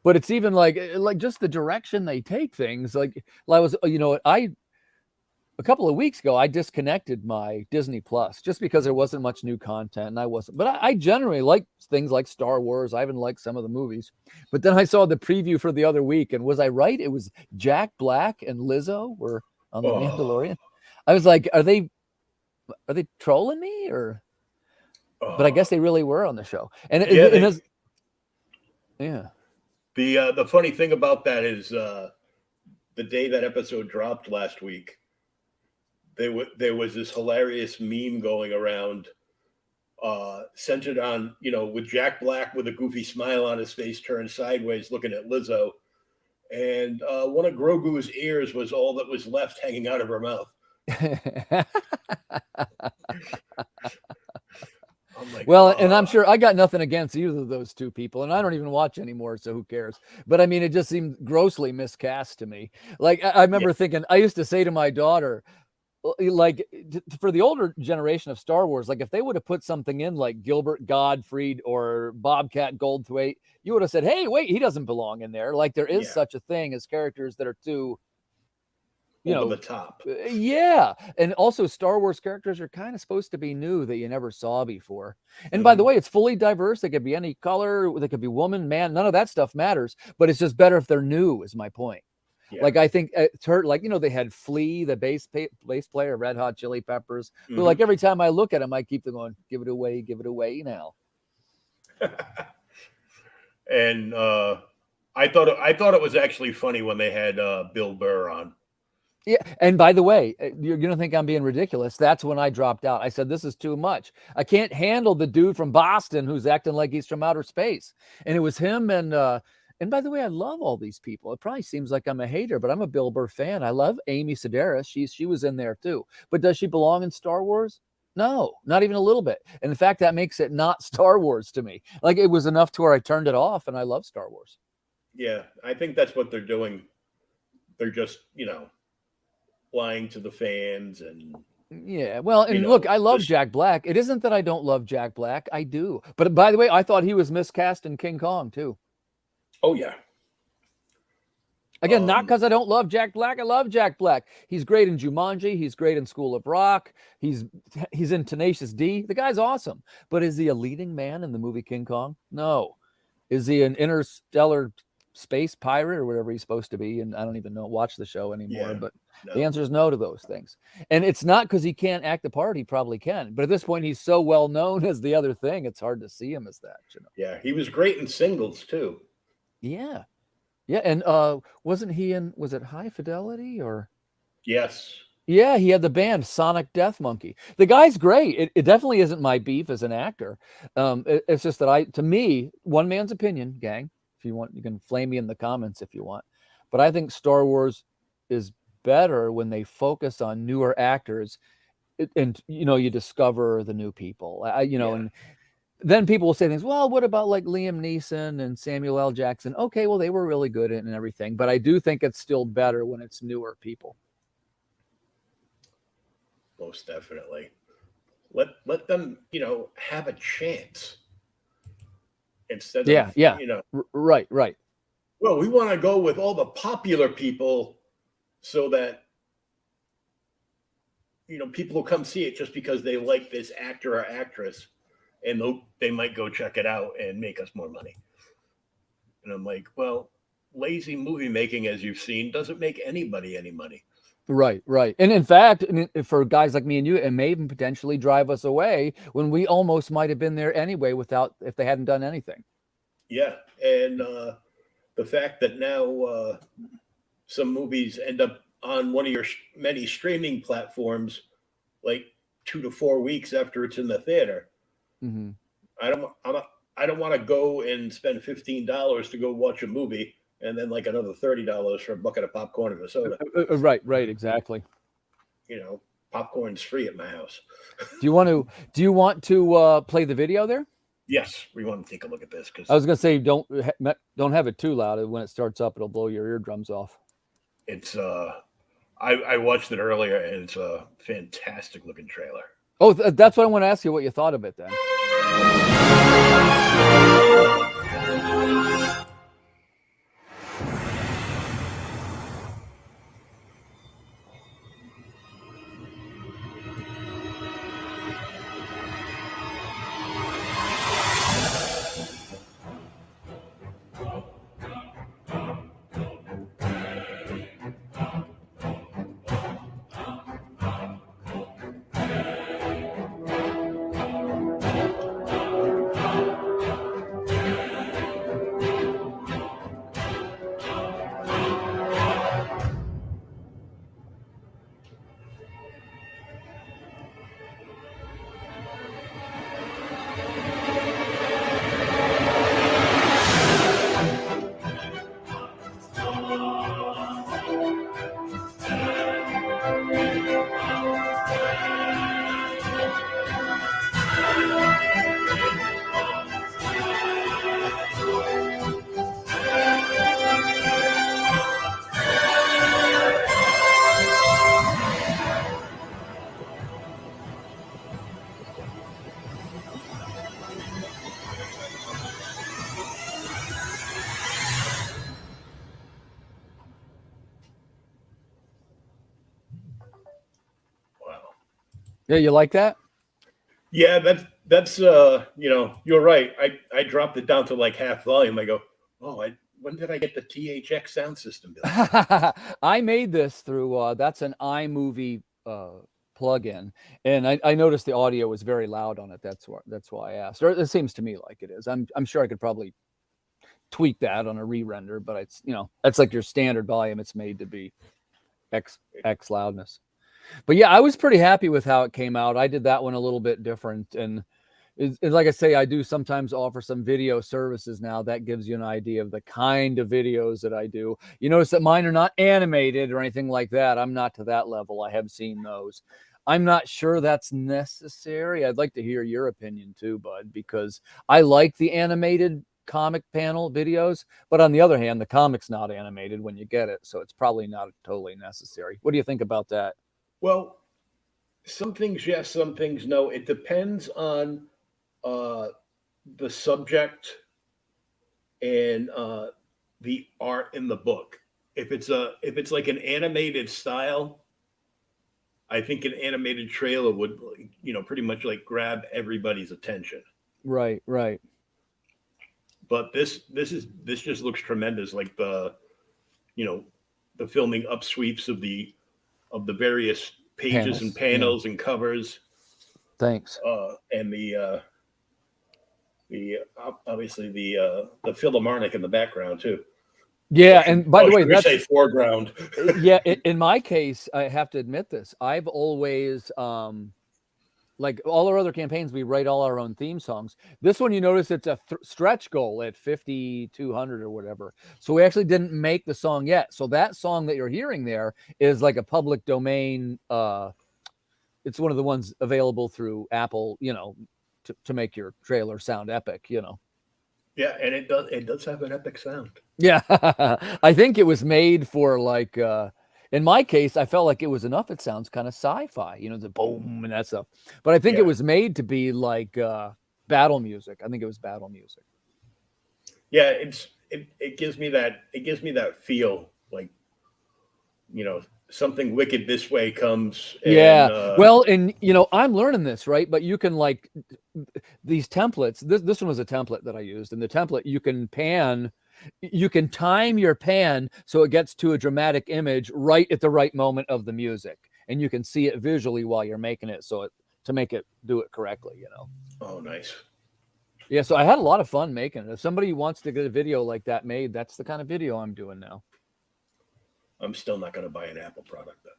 But it's even like just the direction they take things. Like I was, a couple of weeks ago, I disconnected my Disney Plus just because there wasn't much new content, and I wasn't. But I generally like things like Star Wars. I even like some of the movies. But then I saw the preview for the other week, and was I right? It was Jack Black and Lizzo were on The Mandalorian. I was like, are they trolling me or? But I guess they really were on the show. And yeah. The funny thing about that is the day that episode dropped last week, there was this hilarious meme going around centered on, with Jack Black with a goofy smile on his face turned sideways looking at Lizzo. And one of Grogu's ears was all that was left hanging out of her mouth. Well, and I'm sure I got nothing against either of those two people, and I don't even watch anymore, so who cares? But I mean, it just seemed grossly miscast to me. Like I remember thinking, I used to say to my daughter, like for the older generation of Star Wars, like if they would have put something in like Gilbert Gottfried or Bobcat Goldthwait, you would have said, "Hey, wait, he doesn't belong in there." Like there is such a thing as characters that are too over the top. Yeah. And also Star Wars characters are kind of supposed to be new that you never saw before. And by the way, it's fully diverse. They could be any color. They could be woman, man. None of that stuff matters, but it's just better if they're new is my point. Yeah. Like I think it's hurt. Like, they had Flea, the bass player, Red Hot Chili Peppers, who like every time I look at him, I keep them going, give it away now. And I thought it was actually funny when they had Bill Burr on. Yeah, and by the way, you're going to think I'm being ridiculous. That's when I dropped out. I said, this is too much. I can't handle the dude from Boston who's acting like he's from outer space. And it was him and by the way, I love all these people. It probably seems like I'm a hater, but I'm a Bill Burr fan. I love Amy Sedaris. She was in there too. But does she belong in Star Wars? No, not even a little bit. And in fact, that makes it not Star Wars to me. Like it was enough to where I turned it off, and I love Star Wars. Yeah, I think that's what they're doing. They're just, lying to the fans and well, and look, I love Jack Black. It isn't that I don't love Jack Black. I do. But by the way, I thought he was miscast in King Kong too. Oh yeah. Again, not because I don't love Jack Black. I love Jack Black. He's great in Jumanji. He's great in School of Rock. He's in Tenacious D. The guy's awesome. But is he a leading man in the movie King Kong? No. Is he an interstellar space pirate or whatever he's supposed to be? And I don't even watch the show anymore, but the answer is no to those things. And it's not because he can't act the part. He probably can, but at this point he's so well known as the other thing, it's hard to see him as that. Yeah, he was great in Singles too. And wasn't he in, was it High Fidelity or? Yes. Yeah, he had the band Sonic Death Monkey. The guy's great. It definitely isn't my beef as an actor. It's just that to me, one man's opinion, gang, if you want, you can flame me in the comments if you want. But I think Star Wars is better when they focus on newer actors and you discover the new people, Yeah. and then people will say things, well, what about like Liam Neeson and Samuel L. Jackson? Okay, well, they were really good and everything, but I do think it's still better when it's newer people. Most definitely. Let them, have a chance instead of, Right. well, we want to go with all the popular people so that, people will come see it just because they like this actor or actress, and they might go check it out and make us more money. And I'm like, well, lazy movie making, as you've seen, doesn't make anybody any money. Right. And in fact, for guys like me and you, it may even potentially drive us away when we almost might have been there anyway if they hadn't done anything. Yeah. And the fact that now some movies end up on one of your many streaming platforms like 2 to 4 weeks after it's in the theater. Mm-hmm. I don't want to go and spend $15 to go watch a movie and then like another $30 for a bucket of popcorn and a soda. Right, exactly. Popcorn's free at my house. Do you want to play the video there? Yes, we want to take a look at this, because I was going to say don't have it too loud. When it starts up, it'll blow your eardrums off. It's I watched it earlier, and it's a fantastic looking trailer. Oh, that's what I want to ask you, what you thought of it then. Yeah, you like that? Yeah, that's you're right. I dropped it down to like half volume. I go, oh, when did I get the THX sound system built? I made this through that's an iMovie plugin, and I noticed the audio was very loud on it. That's why I asked. Or it seems to me like it is. I'm sure I could probably tweak that on a re-render, but it's that's like your standard volume. It's made to be X loudness. But yeah, I was pretty happy with how it came out. I did that one a little bit different, and like I say, I do sometimes offer some video services now. That gives you an idea of the kind of videos that I do. You notice that mine are not animated or anything like that. I'm not to that level. I have seen those. I'm not sure that's necessary. I'd like to hear your opinion too, Bud, because I like the animated comic panel videos, but on the other hand, the comic's not animated when you get it, so it's probably not totally necessary. What do you think about that? Well, some things yes, some things no. It depends on the subject and the art in the book. If it's like an animated style, I think an animated trailer would, pretty much like grab everybody's attention. Right. But this just looks tremendous. Like the filming up sweeps of the various pages and panels and covers. Thanks. And the obviously the Philharmonic in the background too. Yeah, and by the way, that's say foreground. Yeah, in my case, I have to admit this. I've always like all our other campaigns, we write all our own theme songs. This one, you notice it's a stretch goal at 5,200 or whatever. So we actually didn't make the song yet. So that song that you're hearing there is like a public domain it's one of the ones available through Apple, you know, to make your trailer sound epic, you know. Yeah, and it does have an epic sound. Yeah. I think it was made for like in my case, I felt like it was enough. It sounds kind of sci-fi, you know, the boom and that stuff. But I think it was made to be like battle music. I think it was battle music. Yeah, it gives me that feel like, you know, something wicked this way comes. And, well, and you know, I'm learning this, right? But you can like these templates. This one was a template that I used, and the template you can time your pan so it gets to a dramatic image right at the right moment of the music, and you can see it visually while you're making it, so to make it do it correctly, you know. Oh, nice. Yeah, so I had a lot of fun making it. If somebody wants to get a video like that made, that's the kind of video I'm doing now. I'm still not going to buy an Apple product though.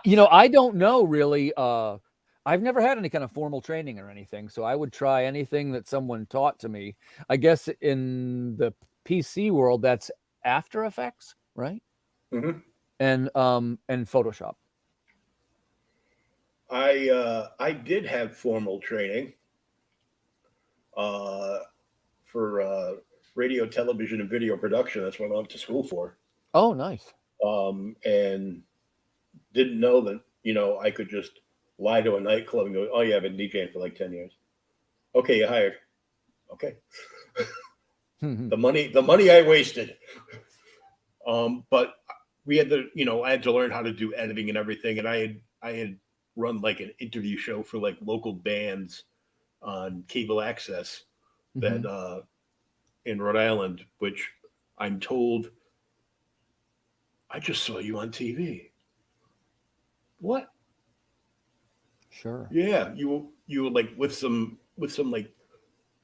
You know, I don't know really. I've never had any kind of formal training or anything, so I would try anything that someone taught to me. I guess in the PC world, that's After Effects, right? Mm-hmm. And Photoshop. I did have formal training for radio, television, and video production. That's what I went to school for. Oh, nice. And didn't know that, you know, I could just lie to a nightclub and go, "Oh yeah, I've been DJing for like 10 years." Okay, you hired. Okay. the money I wasted. But we had to, you know, I had to learn how to do editing and everything. And I had run like an interview show for like local bands on cable access that in Rhode Island, which I'm told, I just saw you on TV. What? Sure. Yeah, you were like with some like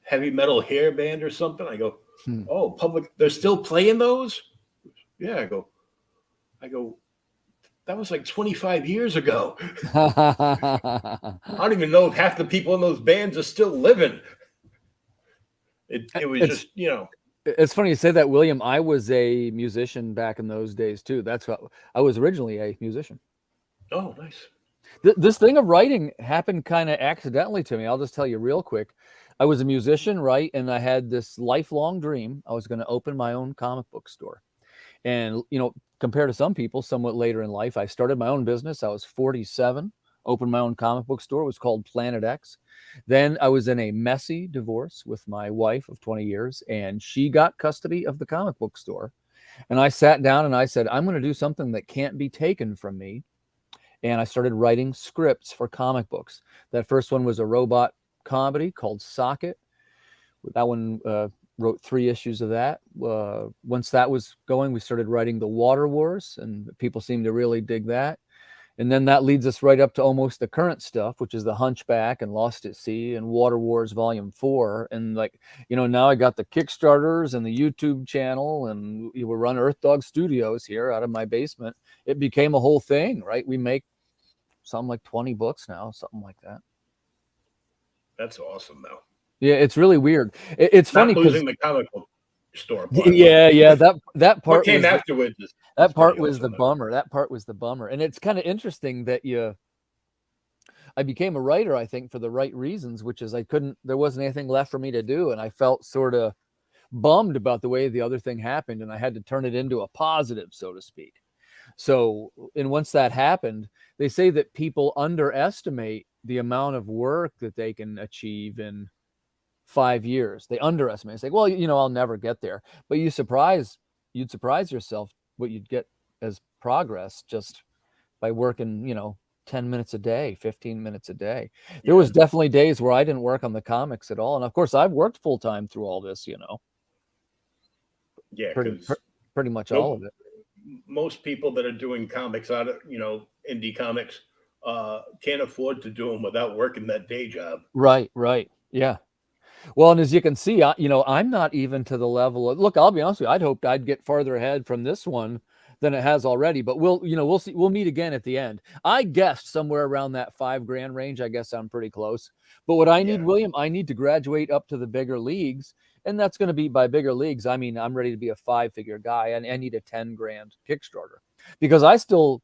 heavy metal hair band or something. I go, oh, public. They're still playing those. Yeah, I go. That was like 25 years ago. I don't even know if half the people in those bands are still living. It was just, you know. It's funny you say that, William. I was a musician back in those days too. That's what I was originally, a musician. Oh, nice. This thing of writing happened kind of accidentally to me. I'll just tell you real quick. I was a musician, right? And I had this lifelong dream. I was going to open my own comic book store. And, you know, compared to some people, somewhat later in life, I started my own business. I was 47, opened my own comic book store. It was called Planet X. Then I was in a messy divorce with my wife of 20 years, and she got custody of the comic book store. And I sat down and I said, I'm going to do something that can't be taken from me. And I started writing scripts for comic books. That first one was a robot comedy called Socket. That one wrote 3 issues of that. Once that was going, we started writing the Water Wars, and people seemed to really dig that. And then that leads us right up to almost the current stuff, which is the Hunchback and Lost at Sea and Water Wars Volume 4. And like, you know, now I got the Kickstarters and the YouTube channel, and we run Earth Dog Studios here out of my basement. It became a whole thing, right? We make something like 20 books now, something like that. That's awesome, though. Yeah, it's really weird. It's funny because losing the comic book store. Yeah. That part what came afterwards. That part was the bummer. That part was the bummer. And it's kind of interesting that I became a writer, I think, for the right reasons, which is there wasn't anything left for me to do. And I felt sort of bummed about the way the other thing happened. And I had to turn it into a positive, so to speak. So, and once that happened, they say that people underestimate the amount of work that they can achieve in 5 years. They underestimate. It's like, well, you know, I'll never get there. But you'd surprise yourself what you'd get as progress just by working, you know, 10 minutes a day, 15 minutes a day. There was definitely days where I didn't work on the comics at all. And of course, I've worked full time through all this, you know. Yeah, pretty much all of it. Most people that are doing comics out of, you know, indie comics can't afford to do them without working that day job. Right. Yeah. Well, and as you can see, you know, I'm not even to the level of, look, I'll be honest with you, I'd hoped I'd get farther ahead from this one than it has already, but we'll see. We'll meet again at the end. I guessed somewhere around that $5,000 range. I guess I'm pretty close. But what I need, William, I need to graduate up to the bigger leagues. And that's going to be, by bigger leagues, I mean, I'm ready to be a 5-figure guy, and I need a $10,000 Kickstarter, because I still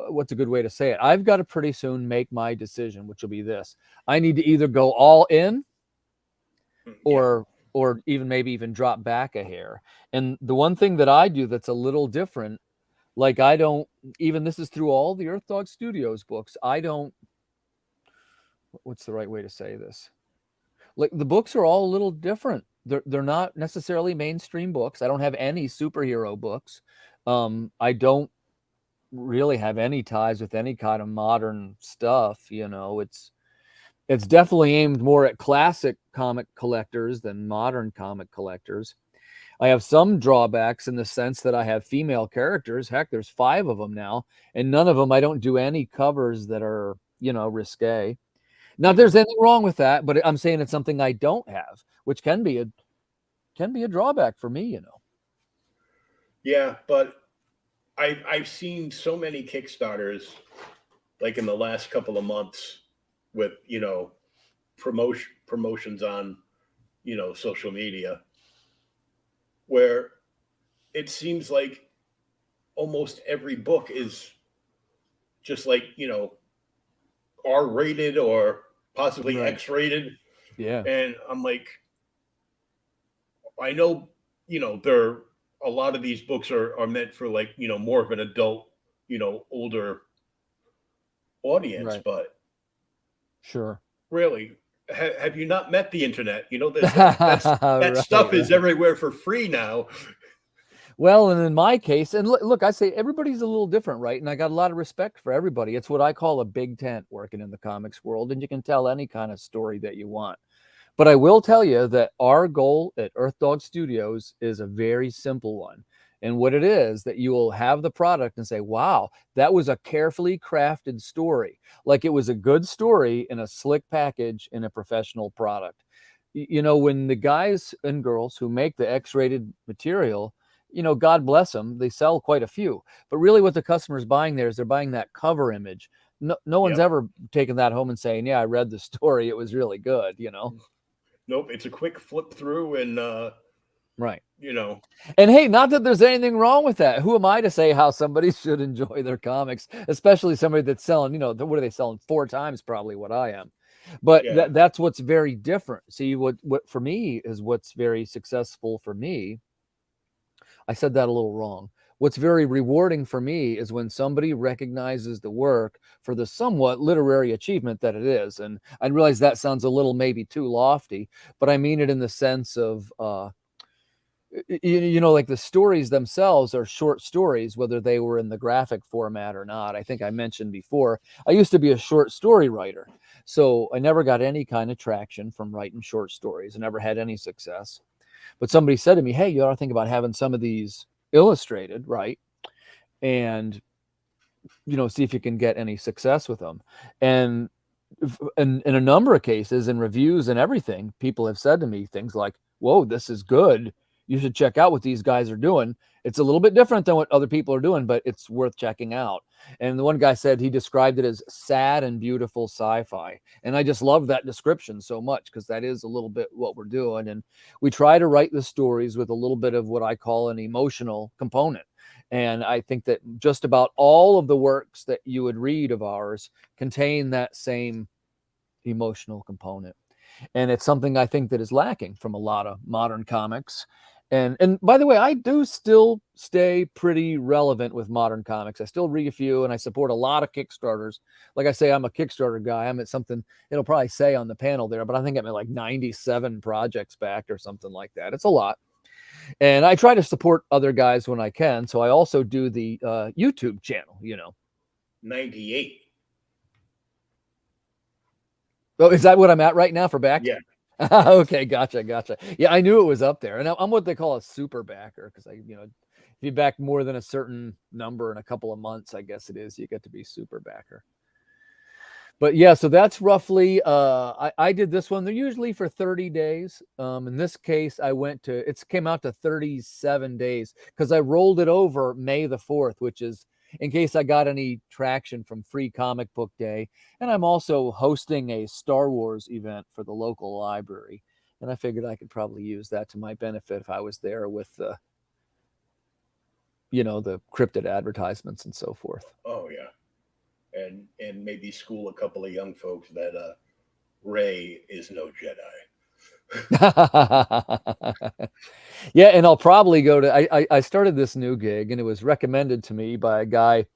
what's a good way to say it? I've got to pretty soon make my decision, which will be this. I need to either go all in or maybe even drop back a hair. And the one thing that I do that's a little different, like I don't, even this is through all the Earth Dog Studios books, I don't, what's the right way to say this? Like the books are all a little different. They're not necessarily mainstream books. I don't have any superhero books. I don't really have any ties with any kind of modern stuff. It's definitely aimed more at classic comic collectors than modern comic collectors. I have some drawbacks in the sense that I have female characters. Heck, there's 5 of them now, and none of them I don't do any covers that are, risque. Not there's anything wrong with that, but I'm saying it's something I don't have, which can be a drawback for me, Yeah, but I've seen so many Kickstarters, like in the last couple of months, with promotions on social media, where it seems like almost every book is just like R-rated or possibly Right. X-rated. Yeah. And I'm like, I know there a lot of these books are meant for like more of an adult older audience, Right. but Sure. really, have you not met the internet? That stuff is everywhere for free now. Well, and in my case, and look, I say everybody's a little different, right? And I got a lot of respect for everybody. It's what I call a big tent working in the comics world, and you can tell any kind of story that you want. But I will tell you that our goal at Earth Dog Studios is a very simple one. And what it is that you will have the product and say, wow, that was a carefully crafted story. Like it was a good story in a slick package in a professional product. When the guys and girls who make the X-rated material, God bless them, they sell quite a few. But really what the customer's buying there is they're buying that cover image. No one's ever taken that home and saying, yeah, I read the story. It was really good, Nope. It's a quick flip through and right. And hey, not that there's anything wrong with that. Who am I to say how somebody should enjoy their comics, especially somebody that's selling, what are they selling? 4 times probably what I am. But that's what's very different. See, what for me is what's very successful for me. I said that a little wrong. What's very rewarding for me is when somebody recognizes the work for the somewhat literary achievement that it is. And I realize that sounds a little maybe too lofty, but I mean it in the sense of, like the stories themselves are short stories, whether they were in the graphic format or not. I think I mentioned before, I used to be a short story writer. So I never got any kind of traction from writing short stories. I never had any success. But somebody said to me, hey, you ought to think about having some of these illustrated, right? And, see if you can get any success with them. And in a number of cases, in reviews and everything, people have said to me things like, whoa, this is good. You should check out what these guys are doing. It's a little bit different than what other people are doing, but it's worth checking out. And the one guy said he described it as sad and beautiful sci-fi. And I just love that description so much because that is a little bit what we're doing. And we try to write the stories with a little bit of what I call an emotional component. And I think that just about all of the works that you would read of ours contain that same emotional component. And it's something I think that is lacking from a lot of modern comics. And by the way, I do still stay pretty relevant with modern comics. I still read a few and I support a lot of Kickstarters. Like I say, I'm a Kickstarter guy. I'm at something, it'll probably say on the panel there, but I think I'm at like 97 projects back or something like that. It's a lot. And I try to support other guys when I can. So I also do the YouTube channel, 98. Oh, is that what I'm at right now for back? Yeah. Okay, gotcha. Yeah, I knew it was up there. And I'm what they call a super backer because if you back more than a certain number in a couple of months, I guess it is, you get to be super backer. But yeah, so that's roughly, I did this one. They're usually for 30 days. In this case, it came out to 37 days because I rolled it over May the 4th, which is in case I got any traction from Free Comic Book Day. And I'm also hosting a Star Wars event for the local library. And I figured I could probably use that to my benefit if I was there with the, the cryptid advertisements and so forth. Oh, yeah. and maybe school a couple of young folks that Rey is no Jedi. Yeah, and I'll probably go to. I started this new gig, and it was recommended to me by a guy,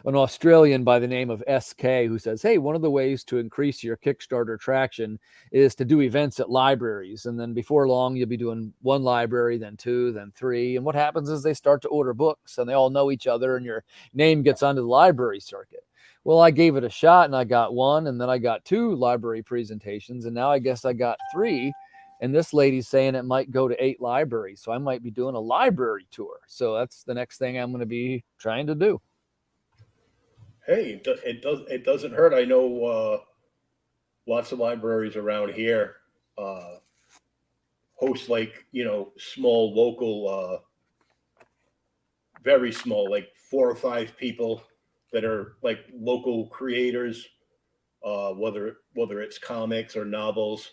an Australian by the name of SK, who says, hey, one of the ways to increase your Kickstarter traction is to do events at libraries. And then before long, you'll be doing one library, then two, then three. And what happens is they start to order books and they all know each other and your name gets onto the library circuit. Well, I gave it a shot and I got one, and then I got two library presentations, and now I guess I got three. And this lady's saying it might go to 8 libraries. So I might be doing a library tour. So that's the next thing I'm going to be trying to do. Hey, it doesn't hurt. I know lots of libraries around here host, like, small local, very small, like 4 or 5 people that are like local creators, whether it's comics or novels.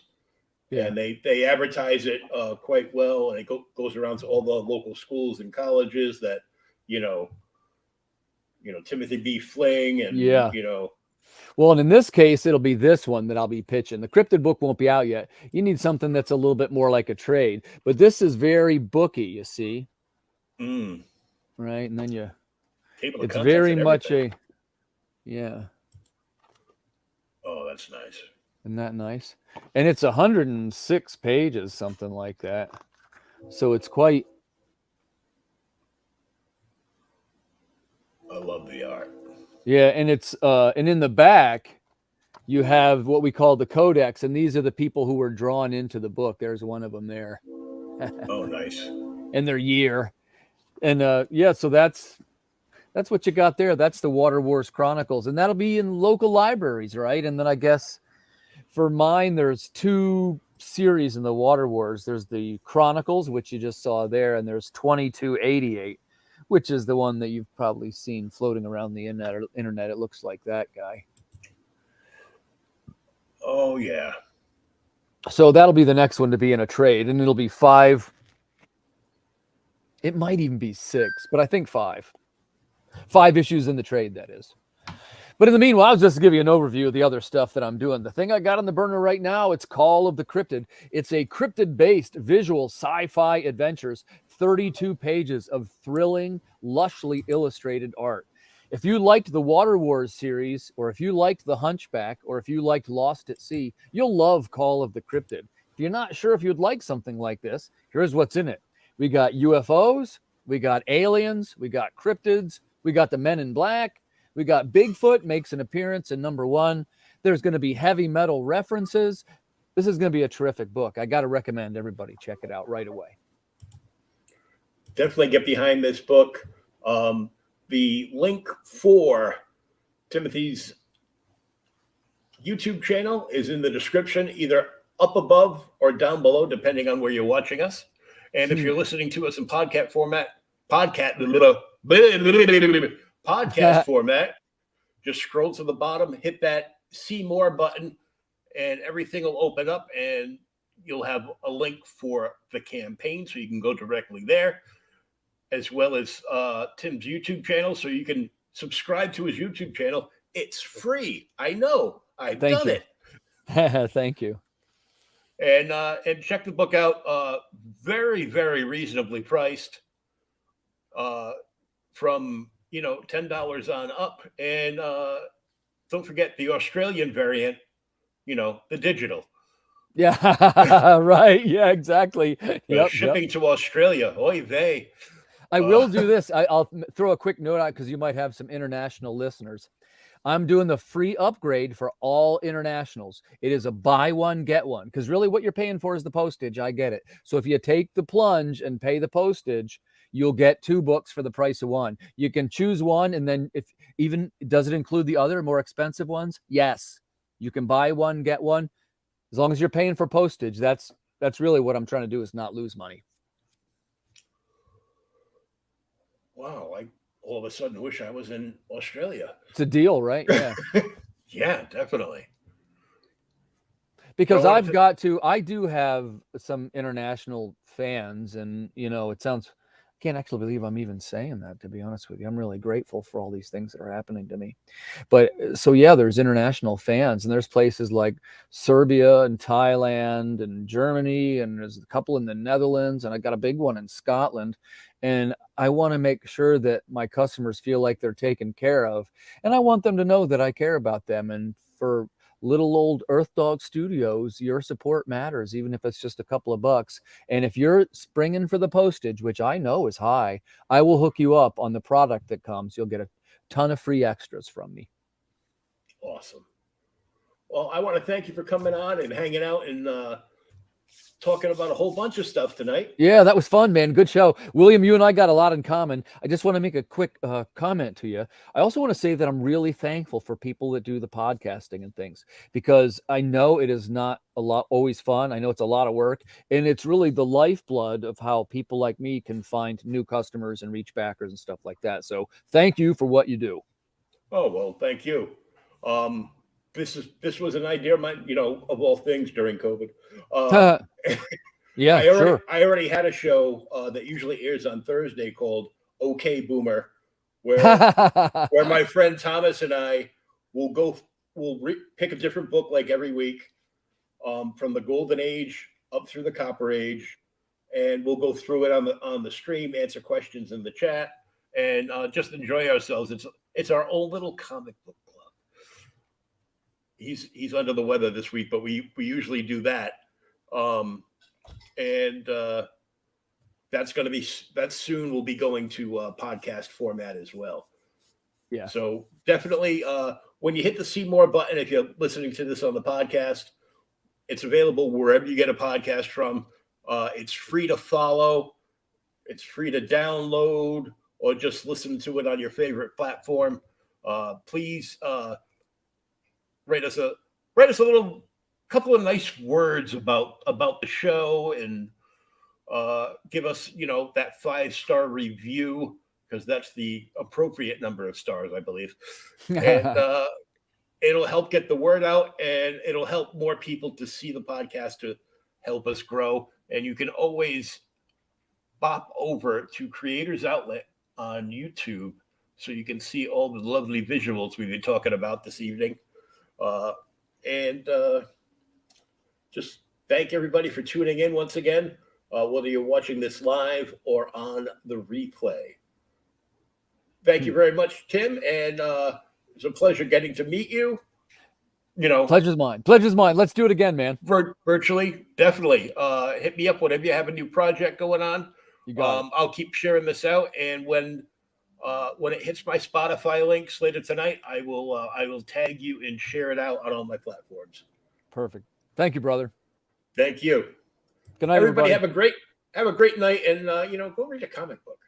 Yeah. And they advertise it quite well, and it goes around to all the local schools and colleges that, Timothy B. Fling and, Well, and in this case, it'll be this one that I'll be pitching. The cryptid book won't be out yet. You need something that's a little bit more like a trade. But this is very booky, you see. Right? And then it's very much yeah. Oh, that's nice. Isn't that nice? And it's 106 pages, something like that. So it's quite... I love the art. Yeah, and it's and in the back you have what we call the codex, and these are the people who were drawn into the book. There's one of them there. Oh, nice. And their year. And yeah, so that's what you got there. That's the Water Wars Chronicles, and that'll be in local libraries, right? And then I guess for mine, there's 2 series in the Water Wars. There's the Chronicles, which you just saw there, and there's 2288, which is the one that you've probably seen floating around the internet. It looks like that guy. Oh, yeah. So that'll be the next one to be in a trade, and it'll be 5. It might even be 6, but I think 5. 5 issues in the trade, that is. But in the meanwhile, I'll just give you an overview of the other stuff that I'm doing. The thing I got on the burner right now, it's Call of the Cryptid. It's a cryptid-based visual sci-fi adventures, 32 pages of thrilling, lushly illustrated art. If you liked the Water Wars series, or if you liked The Hunchback, or if you liked Lost at Sea, you'll love Call of the Cryptid. If you're not sure if you'd like something like this, here's what's in it. We got UFOs, we got aliens, we got cryptids, we got the Men in Black, we got Bigfoot makes an appearance in #1. There's going to be heavy metal references. This is going to be a terrific book. I got to recommend everybody check it out right away. Definitely get behind this book. The link for Timothy's YouTube channel is in the description, either up above or down below, depending on where you're watching us. And if you're listening to us in podcast format, just scroll to the bottom, hit that see more button, and everything will open up, and you'll have a link for the campaign, so you can go directly there, as well as Tim's YouTube channel, so you can subscribe to his YouTube channel. It's free. I know. I've done it. Thank you. And check the book out. Very, very reasonably priced. From $10 on up, and don't forget the Australian variant. The digital. Yeah, right. Yeah, exactly. Shipping to Australia. Oy vey. I will do this. I'll throw a quick note out because you might have some international listeners. I'm doing the free upgrade for all internationals. It is a buy one, get one, because really what you're paying for is the postage. I get it. So if you take the plunge and pay the postage, you'll get 2 books for the price of one. You can choose one, and then does it include the other more expensive ones? Yes. You can buy one, get one. As long as you're paying for postage, that's really what I'm trying to do, is not lose money. Wow, I all of a sudden wish I was in Australia. It's a deal, right? Yeah. Yeah, definitely. Because I do have some international fans, and it sounds can't actually believe I'm even saying that, to be honest with you. I'm really grateful for all these things that are happening to me. But so yeah, there's international fans, and there's places like Serbia and Thailand and Germany, and there's a couple in the Netherlands, and I got a big one in Scotland. And I want to make sure that my customers feel like they're taken care of, and I want them to know that I care about them. And for little old Earth Dog Studios, your support matters, even if it's just a couple of bucks. And if you're springing for the postage, which I know is high, I will hook you up on the product that comes. You'll get a ton of free extras from me. Awesome. Well, I want to thank you for coming on and hanging out and talking about a whole bunch of stuff tonight. Yeah, that was fun, man. Good show. William, you and I got a lot in common. I just want to make a quick comment to you. I also want to say that I'm really thankful for people that do the podcasting and things, because I know it is not always fun. I know it's a lot of work, and it's really the lifeblood of how people like me can find new customers and reach backers and stuff like that. So thank you for what you do. Oh, well, thank you. This was an idea of mine, of all things during COVID. Yeah, sure. I already had a show that usually airs on Thursday called OK Boomer, where my friend Thomas and I will pick a different book like every week, from the Golden Age up through the Copper Age, and we'll go through it on the stream, answer questions in the chat, and just enjoy ourselves. It's our own little comic book club. He's under the weather this week, but we usually do that. And that soon will be going to podcast format as well. Yeah. So definitely, when you hit the see more button, if you're listening to this on the podcast, it's available wherever you get a podcast from. It's free to follow. It's free to download, or just listen to it on your favorite platform. Please write us a little couple of nice words about the show, and give us that 5-star review, because that's the appropriate number of stars, I believe. And it'll help get the word out, and it'll help more people to see the podcast, to help us grow. And you can always bop over to Creators Outlet on YouTube, so you can see all the lovely visuals we've been talking about this evening. And just thank everybody for tuning in once again, whether you're watching this live or on the replay. Thank you very much, Tim, and it's a pleasure getting to meet you. Pleasure's mine. Pleasure's mine. Let's do it again, man. Virtually, definitely. Hit me up whenever you have a new project going on. You got it. I'll keep sharing this out, and when it hits my Spotify links later tonight, I will tag you and share it out on all my platforms. Perfect. Thank you, brother. Thank you. Good night, everybody. Have a great night, and go read a comic book.